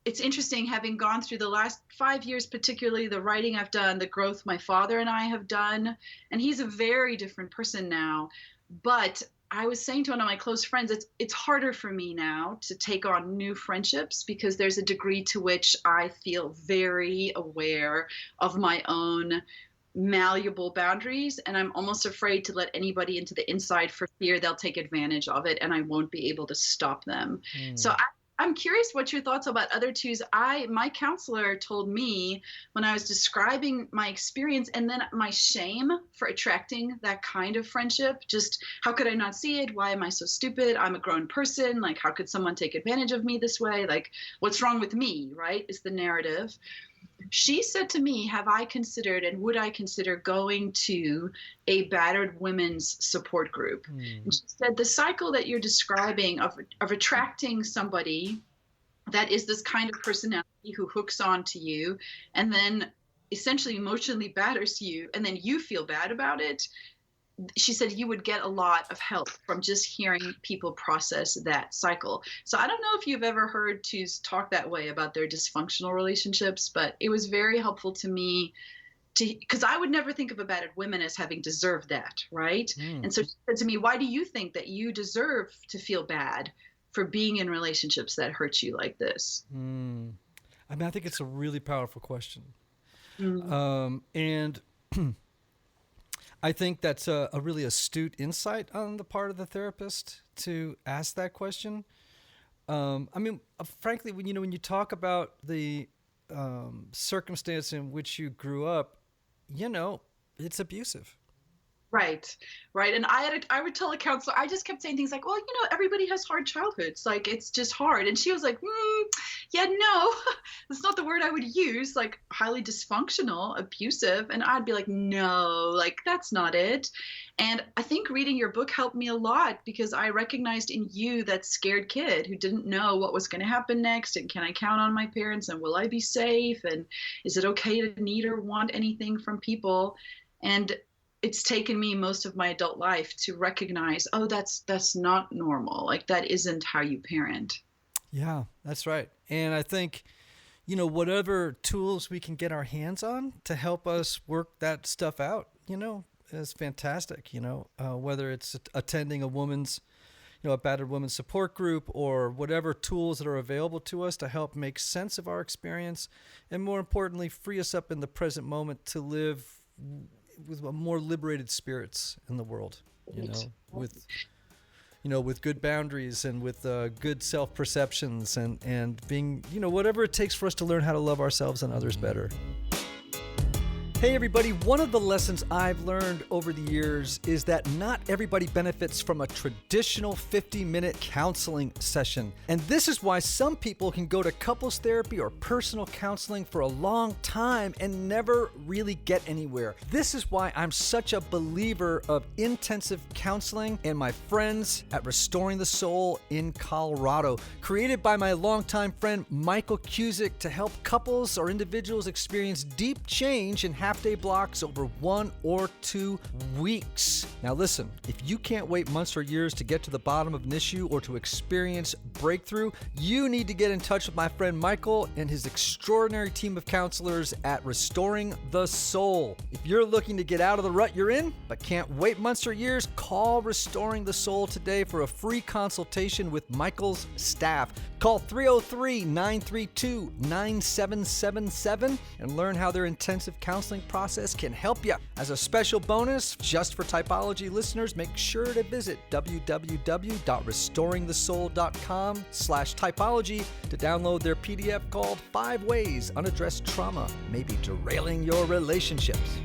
it's interesting having gone through the last 5 years, particularly the writing I've done, the growth my father and I have done, and he's a very different person now. But I was saying to one of my close friends, it's harder for me now to take on new friendships because there's a degree to which I feel very aware of my own malleable boundaries, and I'm almost afraid to let anybody into the inside for fear they'll take advantage of it and I won't be able to stop them. So I'm curious what your thoughts about other twos. My counselor told me when I was describing my experience and then my shame for attracting that kind of friendship, just how could I not see it? Why am I so stupid? I'm a grown person. Like, how could someone take advantage of me this way? Like, what's wrong with me, right? Is the narrative. She said to me, have I considered and would I consider going to a battered women's support group? And she said, the cycle that you're describing of attracting somebody that is this kind of personality who hooks on to you and then essentially emotionally batters you and then you feel bad about it. She said you would get a lot of help from just hearing people process that cycle. So I don't know if you've ever heard twos talk that way about their dysfunctional relationships, but it was very helpful to me because I would never think of a battered women as having deserved that, right? And so she said to me, why do you think that you deserve to feel bad for being in relationships that hurt you like this? I think it's a really powerful question. And I think that's a really astute insight on the part of the therapist to ask that question. Frankly, when you talk about the circumstance in which you grew up, it's abusive. Right. And I would tell a counselor, I just kept saying things like, well, everybody has hard childhoods. Like, it's just hard. And she was like, yeah, no, that's not the word I would use. Like, highly dysfunctional, abusive. And I'd be like, no, like, that's not it. And I think reading your book helped me a lot because I recognized in you that scared kid who didn't know what was going to happen next. And can I count on my parents? And will I be safe? And is it okay to need or want anything from people? And it's taken me most of my adult life to recognize, oh, that's not normal. Like, that isn't how you parent. Yeah, that's right. And I think, whatever tools we can get our hands on to help us work that stuff out, is fantastic. Whether it's attending a woman's, a battered women's support group, or whatever tools that are available to us to help make sense of our experience, and more importantly, free us up in the present moment to live with more liberated spirits in the world. With good boundaries and with good self-perceptions and being, whatever it takes for us to learn how to love ourselves and others better. Hey everybody, one of the lessons I've learned over the years is that not everybody benefits from a traditional 50-minute counseling session. And this is why some people can go to couples therapy or personal counseling for a long time and never really get anywhere. This is why I'm such a believer of intensive counseling and my friends at Restoring the Soul in Colorado, created by my longtime friend Michael Cusick to help couples or individuals experience deep change in half-day blocks over 1 or 2 weeks. Now listen, if you can't wait months or years to get to the bottom of an issue or to experience breakthrough, you need to get in touch with my friend Michael and his extraordinary team of counselors at Restoring the Soul. If you're looking to get out of the rut you're in, but can't wait months or years, call Restoring the Soul today for a free consultation with Michael's staff. Call 303-932-9777 and learn how their intensive counseling process can help you. As a special bonus, just for Typology listeners, make sure to visit www.restoringthesoul.com/typology to download their PDF called 5 Ways Unaddressed Trauma May Be Derailing Your Relationships.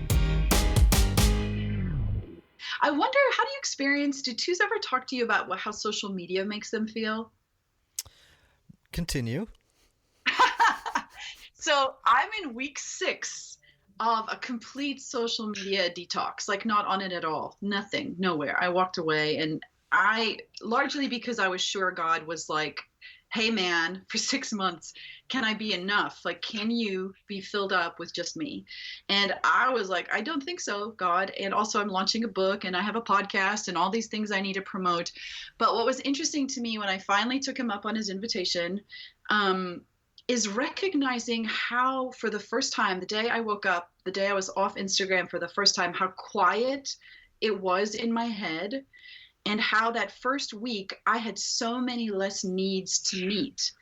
I wonder, how do you experience, do twos ever talk to you about how social media makes them feel? Continue. So I'm in week 6 of a complete social media detox, like not on it at all, nothing, nowhere. I walked away, and largely because I was sure God was like, hey man, for 6 months, can I be enough? Like, can you be filled up with just me? And I was like, I don't think so, God. And also I'm launching a book and I have a podcast and all these things I need to promote. But what was interesting to me when I finally took him up on his invitation, is recognizing how, for the first time, the day I woke up, the day I was off Instagram for the first time, how quiet it was in my head, and how that first week I had so many less needs to meet.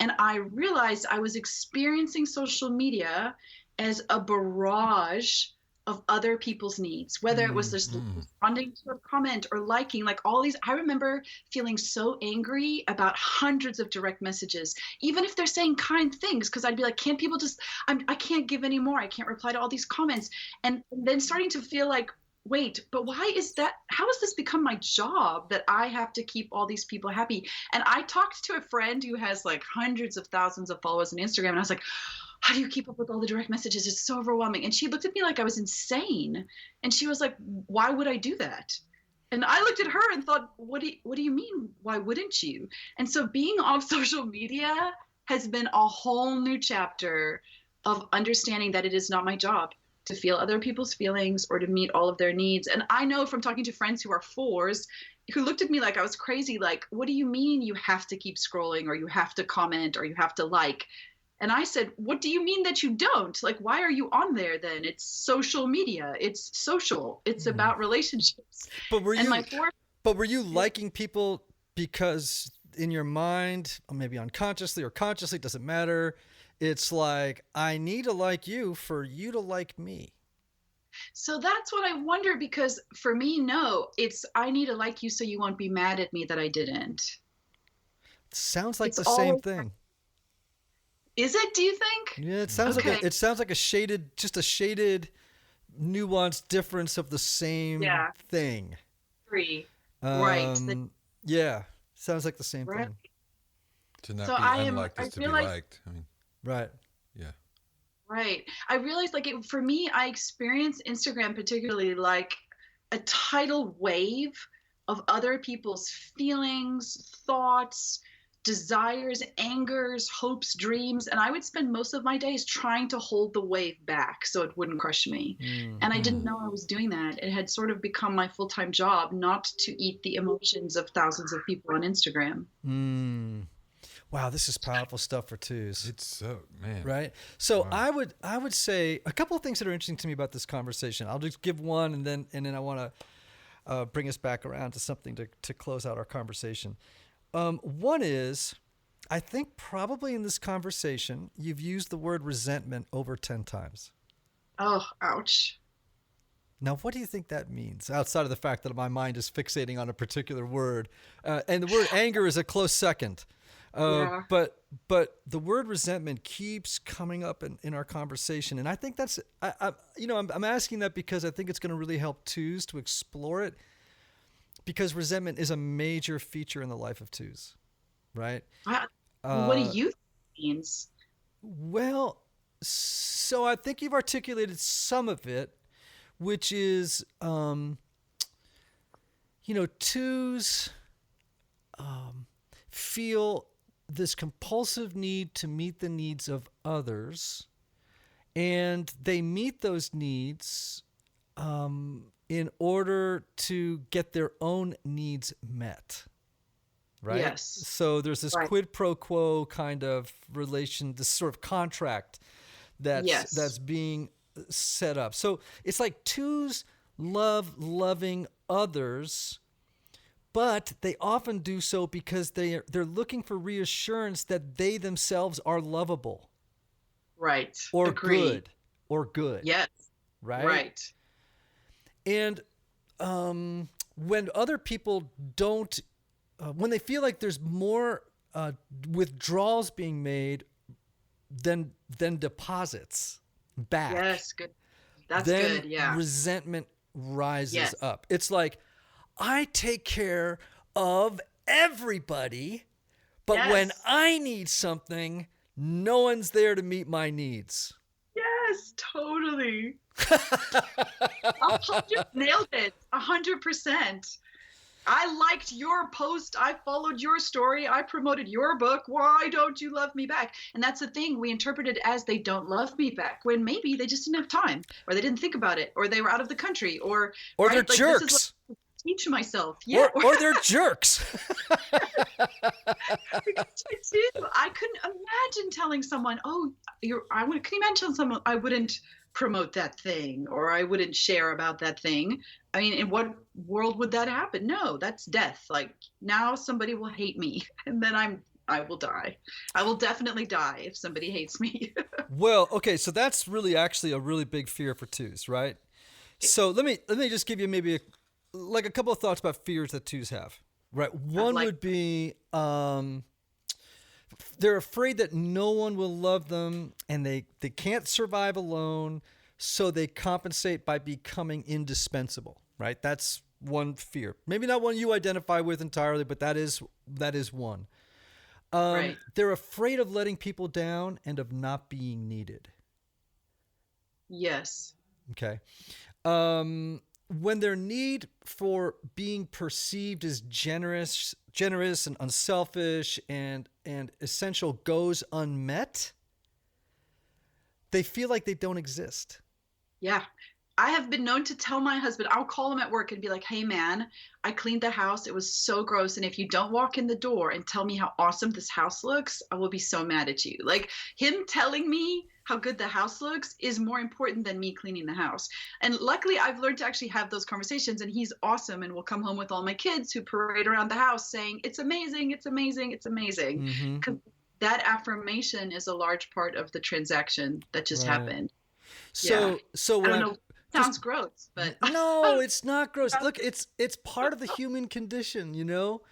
And I realized I was experiencing social media as a barrage of other people's needs, whether it was just responding to a comment or liking, like all these. I remember feeling so angry about hundreds of direct messages, even if they're saying kind things, because I'd be like, can't people just, I can't give any more. I can't reply to all these comments. And then starting to feel like, wait, but why is that? How has this become my job that I have to keep all these people happy? And I talked to a friend who has like hundreds of thousands of followers on Instagram, and I was like, how do you keep up with all the direct messages? It's so overwhelming. And she looked at me like I was insane. And she was like, why would I do that? And I looked at her and thought, what do you mean? Why wouldn't you? And so being off social media has been a whole new chapter of understanding that it is not my job to feel other people's feelings or to meet all of their needs. And I know from talking to friends who are 4s who looked at me like I was crazy, like, what do you mean you have to keep scrolling, or you have to comment, or you have to like? And I said, what do you mean that you don't? Like, why are you on there then? It's social media. It's social. It's about relationships. But were you liking people because in your mind, or maybe unconsciously or consciously, doesn't matter, it's like, I need to like you for you to like me? So that's what I wonder, because for me, no, it's I need to like you so you won't be mad at me that I didn't. It sounds like the same thing. Is it, do you think? Yeah, it sounds like a shaded, nuanced difference of the same thing. Right. Yeah, sounds like the same thing. To not be unliked is to be liked. I mean, right. Yeah. Right. I realized, like, for me, I experience Instagram particularly like a tidal wave of other people's feelings, thoughts, desires, angers, hopes, dreams. And I would spend most of my days trying to hold the wave back so it wouldn't crush me. And I didn't know I was doing that. It had sort of become my full-time job not to eat the emotions of thousands of people on Instagram. Wow, this is powerful stuff for twos. It's so, man. Right. So Wow. I would say a couple of things that are interesting to me about this conversation. I'll just give one, and then I want to bring us back around to something to close out our conversation. One is, I think probably in this conversation you've used the word resentment over 10 times. Oh, ouch. Now, what do you think that means, outside of the fact that my mind is fixating on a particular word? And the word anger is a close second. Yeah. But the word resentment keeps coming up in our conversation. And I think that's, I'm asking that because I think it's going to really help twos to explore it, because resentment is a major feature in the life of twos, right? What do you think it means? Well, so I think you've articulated some of it, which is, twos feel this compulsive need to meet the needs of others, and they meet those needs in order to get their own needs met. Right? Yes. So there's this quid pro quo kind of relation, this sort of contract that's being set up. So it's like twos love loving others, but they often do so because they're looking for reassurance that they themselves are lovable. Right. Or Agreed. good. Yes. Right? Right. And when other people don't, when they feel like there's more withdrawals being made than deposits back. Yes, good. That's then good, yeah. resentment rises Yes. up. It's like, I take care of everybody, but when Yes. I need something, no one's there to meet my needs. Yes, totally. Nailed it. 100%. I liked your post. I followed your story. I promoted your book. Why don't you love me back? And that's the thing. We interpret it as they don't love me back, when maybe they just didn't have time, or they didn't think about it, or they were out of the country, or Or right? they're Like, jerks. This is what I teach myself. Yeah. Or they're jerks. I couldn't imagine telling someone, "Oh, can you imagine someone I wouldn't promote that thing, or I wouldn't share about that thing?" I mean, in what world would that happen? No, that's death. Like, now somebody will hate me, and then I will die. I will definitely die if somebody hates me. Well, okay, so that's really actually a really big fear for twos, right? So let me just give you maybe a couple of thoughts about fears that twos have, right? One would be they're afraid that no one will love them, and they can't survive alone, so they compensate by becoming indispensable, right? That's one fear. Maybe not one you identify with entirely, but that is one. Right. They're afraid of letting people down and of not being needed. Yes. Okay. When their need for being perceived as generous and unselfish and essential goes unmet, they feel like they don't exist. Yeah. I have been known to tell my husband, I'll call him at work and be like, "Hey man, I cleaned the house. It was so gross. And if you don't walk in the door and tell me how awesome this house looks, I will be so mad at you." Like, him telling me how good the house looks is more important than me cleaning the house. And luckily I've learned to actually have those conversations, and he's awesome, and will come home with all my kids who parade around the house saying, "It's amazing. It's amazing. It's amazing." Mm-hmm. 'Cause that affirmation is a large part of the transaction that just happened. So I when don't know. Sounds gross, but no, it's not gross. Look, it's part of the human condition, you know?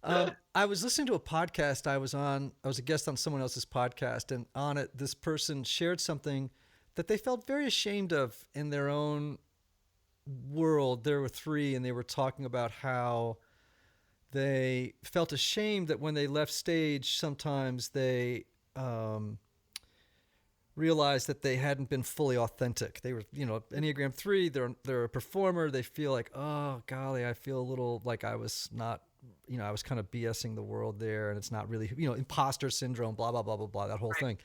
I was listening to a podcast I was on. I was a guest on someone else's podcast, and on it, this person shared something that they felt very ashamed of in their own world. There were three, and they were talking about how they felt ashamed that when they left stage, sometimes they realized that they hadn't been fully authentic. They were, Enneagram 3, they're a performer. They feel like, oh, golly, I feel a little like I was not, I was kind of BSing the world there, and it's not really, imposter syndrome, blah, blah, blah, blah, blah, that whole thing.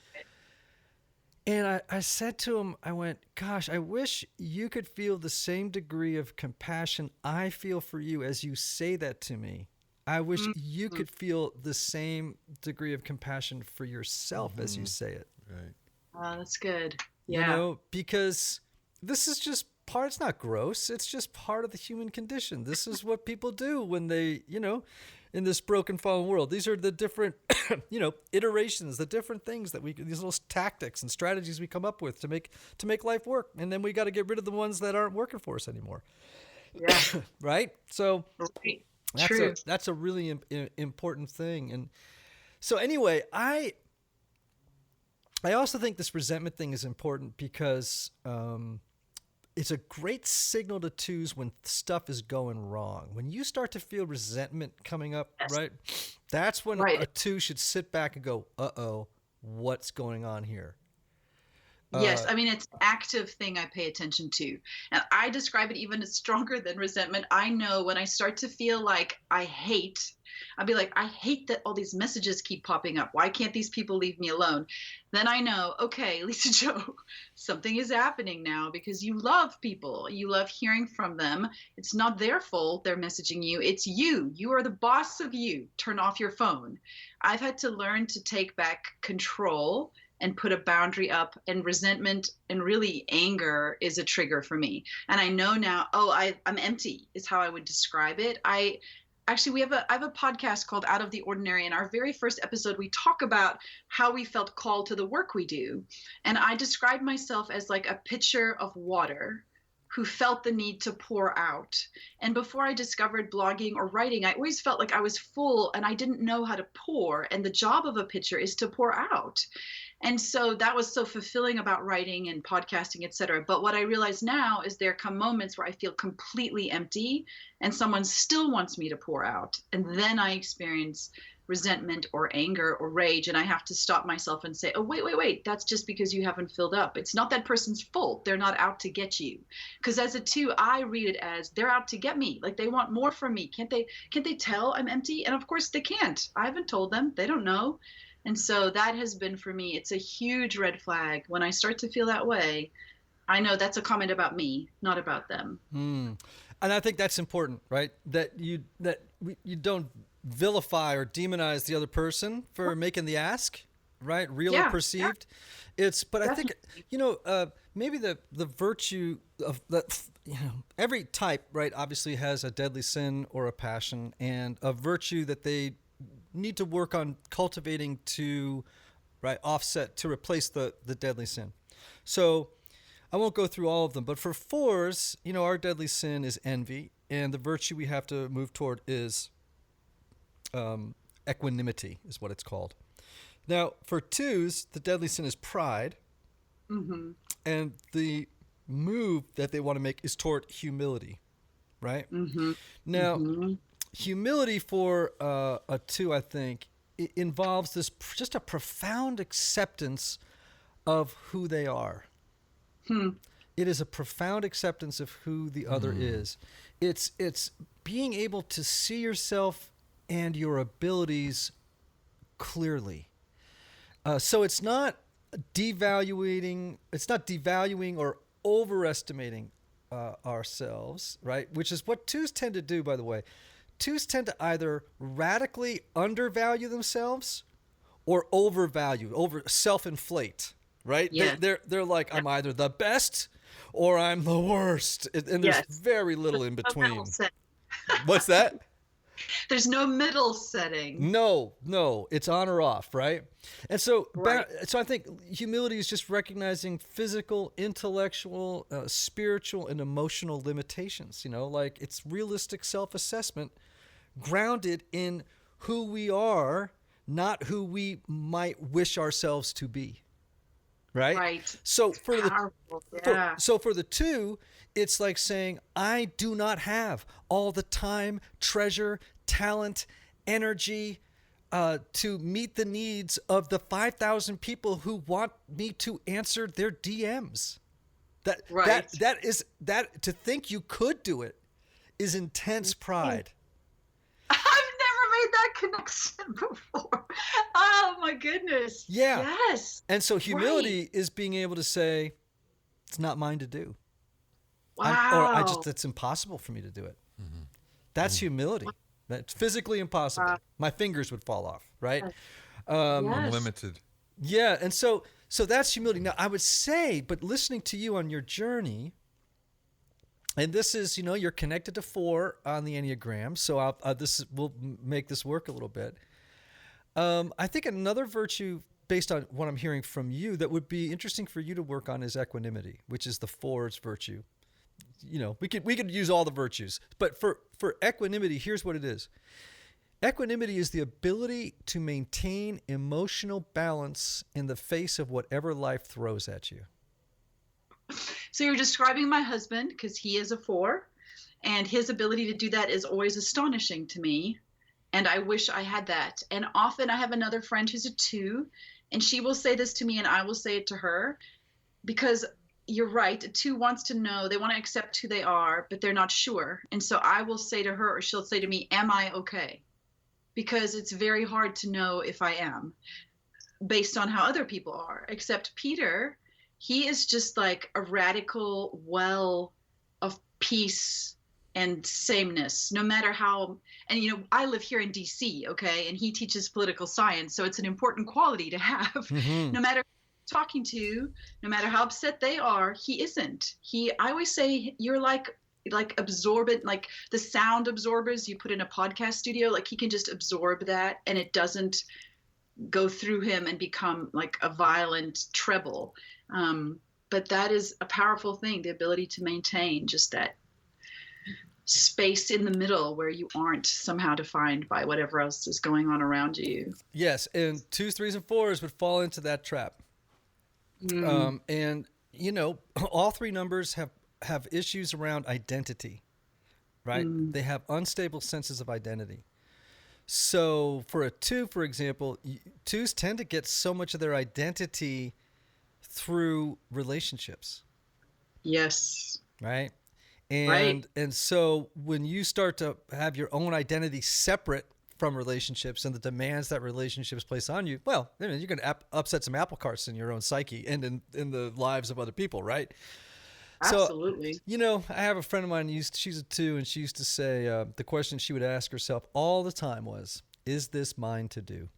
And I said to him, I went, gosh, I wish you could feel the same degree of compassion I feel for you as you say that to me. I wish you could feel the same degree of compassion for yourself as you say it. Right. Oh, that's good. Yeah. You know, because this is just part, it's not gross. It's just part of the human condition. This is what people do when they, you know, in this broken fallen world. These are the different, you know, iterations, the different things that these little tactics and strategies we come up with to make life work. And then we got to get rid of the ones that aren't working for us anymore. Yeah. Right? So Right. that's a really important thing. And so anyway, I also think this resentment thing is important because it's a great signal to twos when stuff is going wrong. When you start to feel resentment coming up, Yes. right? That's when Right. a two should sit back and go, uh-oh, what's going on here? Yes, I mean, it's an active thing I pay attention to. And I describe it even as stronger than resentment. I know when I start to feel like I'll be like, I hate that all these messages keep popping up. Why can't these people leave me alone? Then I know, okay, Lisa Jo, something is happening now because you love people. You love hearing from them. It's not their fault they're messaging you. It's you. You are the boss of you. Turn off your phone. I've had to learn to take back control and put a boundary up, and resentment and really anger is a trigger for me. And I know now, I'm empty is how I would describe it. I have a podcast called Out of the Ordinary. In our very first episode, we talk about how we felt called to the work we do. And I described myself as like a pitcher of water who felt the need to pour out. And before I discovered blogging or writing, I always felt like I was full and I didn't know how to pour. And the job of a pitcher is to pour out. And so that was so fulfilling about writing and podcasting, et cetera. But what I realize now is there come moments where I feel completely empty and someone still wants me to pour out. And then I experience resentment or anger or rage. And I have to stop myself and say, oh, wait. That's just because you haven't filled up. It's not that person's fault. They're not out to get you. Because as a two, I read it as they're out to get me. Like they want more from me. Can't they tell I'm empty? And of course they can't. I haven't told them. They don't know. And so that has been for me, it's a huge red flag. When I start to feel that way, I know that's a comment about me, not about them. And I think that's important, right? That you don't vilify or demonize the other person for making the ask, right? Real or perceived. Yeah. But I think, you know, maybe the virtue of that, you know, every type, right, obviously has a deadly sin or a passion and a virtue that they need to work on cultivating to offset, to replace the deadly sin. So I won't go through all of them, but for fours, you know, our deadly sin is envy, and the virtue we have to move toward is equanimity, is what it's called. Now, for twos, the deadly sin is pride, and the move that they want to make is toward humility, right? Now, humility for a two, I think, it involves this just a profound acceptance of who they are. It is a profound acceptance of who the other is. It's being able to see yourself and your abilities clearly. So it's not devaluing or overestimating ourselves, right? Which is what twos tend to do, by the way. Twos tend to either radically undervalue themselves or self-inflate, right? Yeah. They're like, I'm either the best or I'm the worst. And there's very little in between. What's that? There's no middle setting. No, it's on or off, right? And so, so I think humility is just recognizing physical, intellectual, spiritual, and emotional limitations. You know, like it's realistic self-assessment grounded in who we are, not who we might wish ourselves to be. Right. So for the two, it's like saying, I do not have all the time, treasure, talent, energy to meet the needs of the 5,000 people who want me to answer their DMs. That to think you could do it is intense pride. I've never made that connection before. Oh my goodness. Yeah. Yes. And so humility is being able to say, it's not mine to do. Wow. It's impossible for me to do it. That's humility. That's physically impossible. My fingers would fall off, right? Yes. Unlimited. Yeah, and so that's humility. Now, I would say, but listening to you on your journey, and this is, you're connected to 4 on the Enneagram, so we'll make this work a little bit. I think another virtue, based on what I'm hearing from you, that would be interesting for you to work on is equanimity, which is the 4's virtue. We could use all the virtues, but for equanimity, here's what it is. Equanimity is the ability to maintain emotional balance in the face of whatever life throws at you. So you're describing my husband, because he is a 4, and his ability to do that is always astonishing to me. And I wish I had that. And often I have another friend who's a 2, and she will say this to me and I will say it to her, because you're right. A 2 wants to know, they want to accept who they are, but they're not sure. And so I will say to her, or she'll say to me, am I okay? Because it's very hard to know if I am based on how other people are. Except Peter, he is just like a radical well of peace and sameness, no matter how, and I live here in DC, okay, and he teaches political science, so it's an important quality to have. Mm-hmm. No matter who you're talking to, no matter how upset they are, he isn't. I always say you're like absorbent, like the sound absorbers you put in a podcast studio, like he can just absorb that and it doesn't go through him and become like a violent treble. But that is a powerful thing, the ability to maintain just that space in the middle where you aren't somehow defined by whatever else is going on around you. Yes, and 2s, 3s, and 4s would fall into that trap. And all 3 numbers have issues around identity, right? They have unstable senses of identity. So for a 2, for example, 2s tend to get so much of their identity through relationships. Yes. Right? And so when you start to have your own identity separate from relationships and the demands that relationships place on you, well, you're going to upset some apple carts in your own psyche and in the lives of other people, right? Absolutely. So, I have a friend of mine, she's a 2, and she used to say the question she would ask herself all the time was, is this mine to do?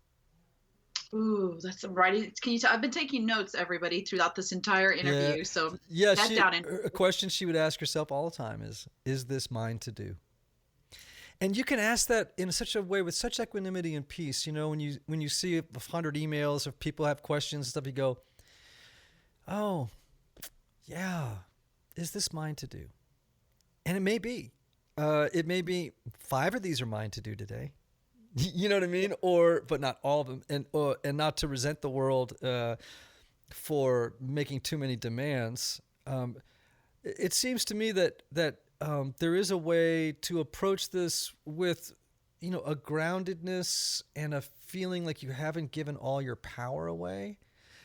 Ooh, that's right. I've been taking notes, everybody, throughout this entire interview. So a question she would ask herself all the time is this mine to do? And you can ask that in such a way with such equanimity and peace. When you see 100 emails of people have questions and stuff, you go, oh, yeah, is this mine to do? And it may be. It may be 5 of these are mine to do today. You know what I mean? But not all of them, and not to resent the world for making too many demands. It seems to me that there is a way to approach this with, a groundedness and a feeling like you haven't given all your power away.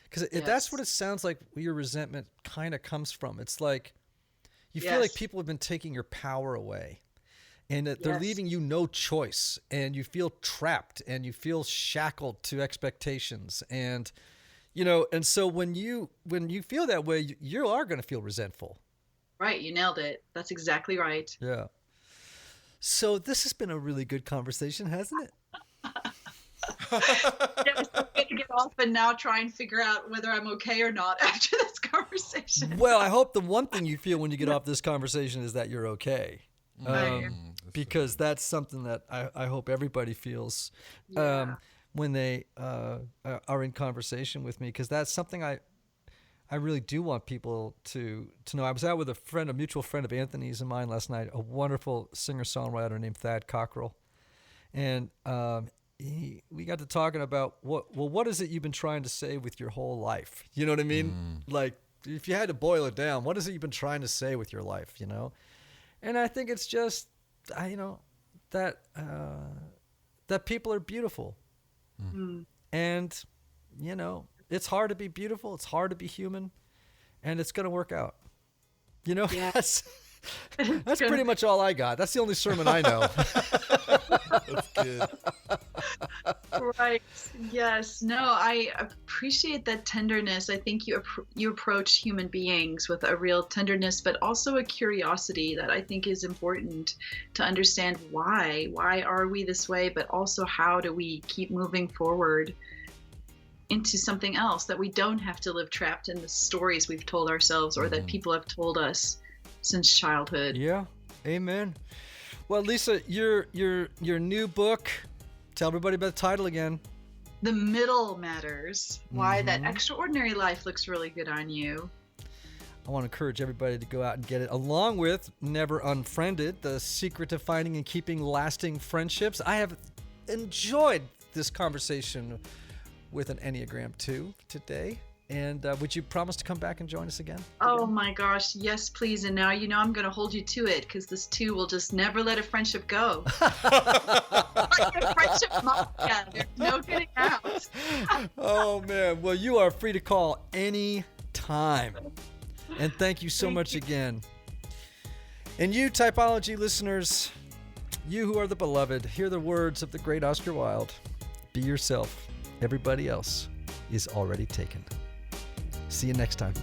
Because that's what it sounds like your resentment kind of comes from. It's like you feel like people have been taking your power away. And that they're leaving you no choice, and you feel trapped, and you feel shackled to expectations, and and so when you feel that way, you are going to feel resentful. Right, you nailed it. That's exactly right. Yeah. So this has been a really good conversation, hasn't it? It's okay to get off and now try and figure out whether I'm okay or not after this conversation. Well, I hope the one thing you feel when you get off this conversation is that you're okay. Because that's something that I hope everybody feels when they are in conversation with me, because that's something I really do want people to know. I was out with a mutual friend of Anthony's and mine last night, a wonderful singer-songwriter named Thad Cockrell. And we got to talking about what is it you've been trying to say with your whole life? You know what I mean? Like, if you had to boil it down, what is it you've been trying to say with your life, And I think it's just, that people are beautiful. And, it's hard to be beautiful. It's hard to be human. And it's going to work out. That's pretty much all I got. That's the only sermon I know. That's good. Right. Yes. No, I appreciate that tenderness. I think you approach human beings with a real tenderness, but also a curiosity that I think is important to understand why. Why are we this way? But also, how do we keep moving forward into something else, that we don't have to live trapped in the stories we've told ourselves or that people have told us since childhood. Yeah, amen. Well, Lisa, your new book, tell everybody about the title again. The Middle Matters. Why that extraordinary life looks really good on you. I want to encourage everybody to go out and get it, along with Never Unfriended, The Secret to Finding and Keeping Lasting Friendships. I have enjoyed this conversation with an Enneagram 2 today. And would you promise to come back and join us again? Oh my gosh, yes, please. And now I'm going to hold you to it, because this 2 will just never let a friendship go. Like a friendship mafia. There's no getting out. Oh man, well, you are free to call any time. And thank you so much again. And you typology listeners, you who are the beloved, hear the words of the great Oscar Wilde. Be yourself. Everybody else is already taken. See you next time.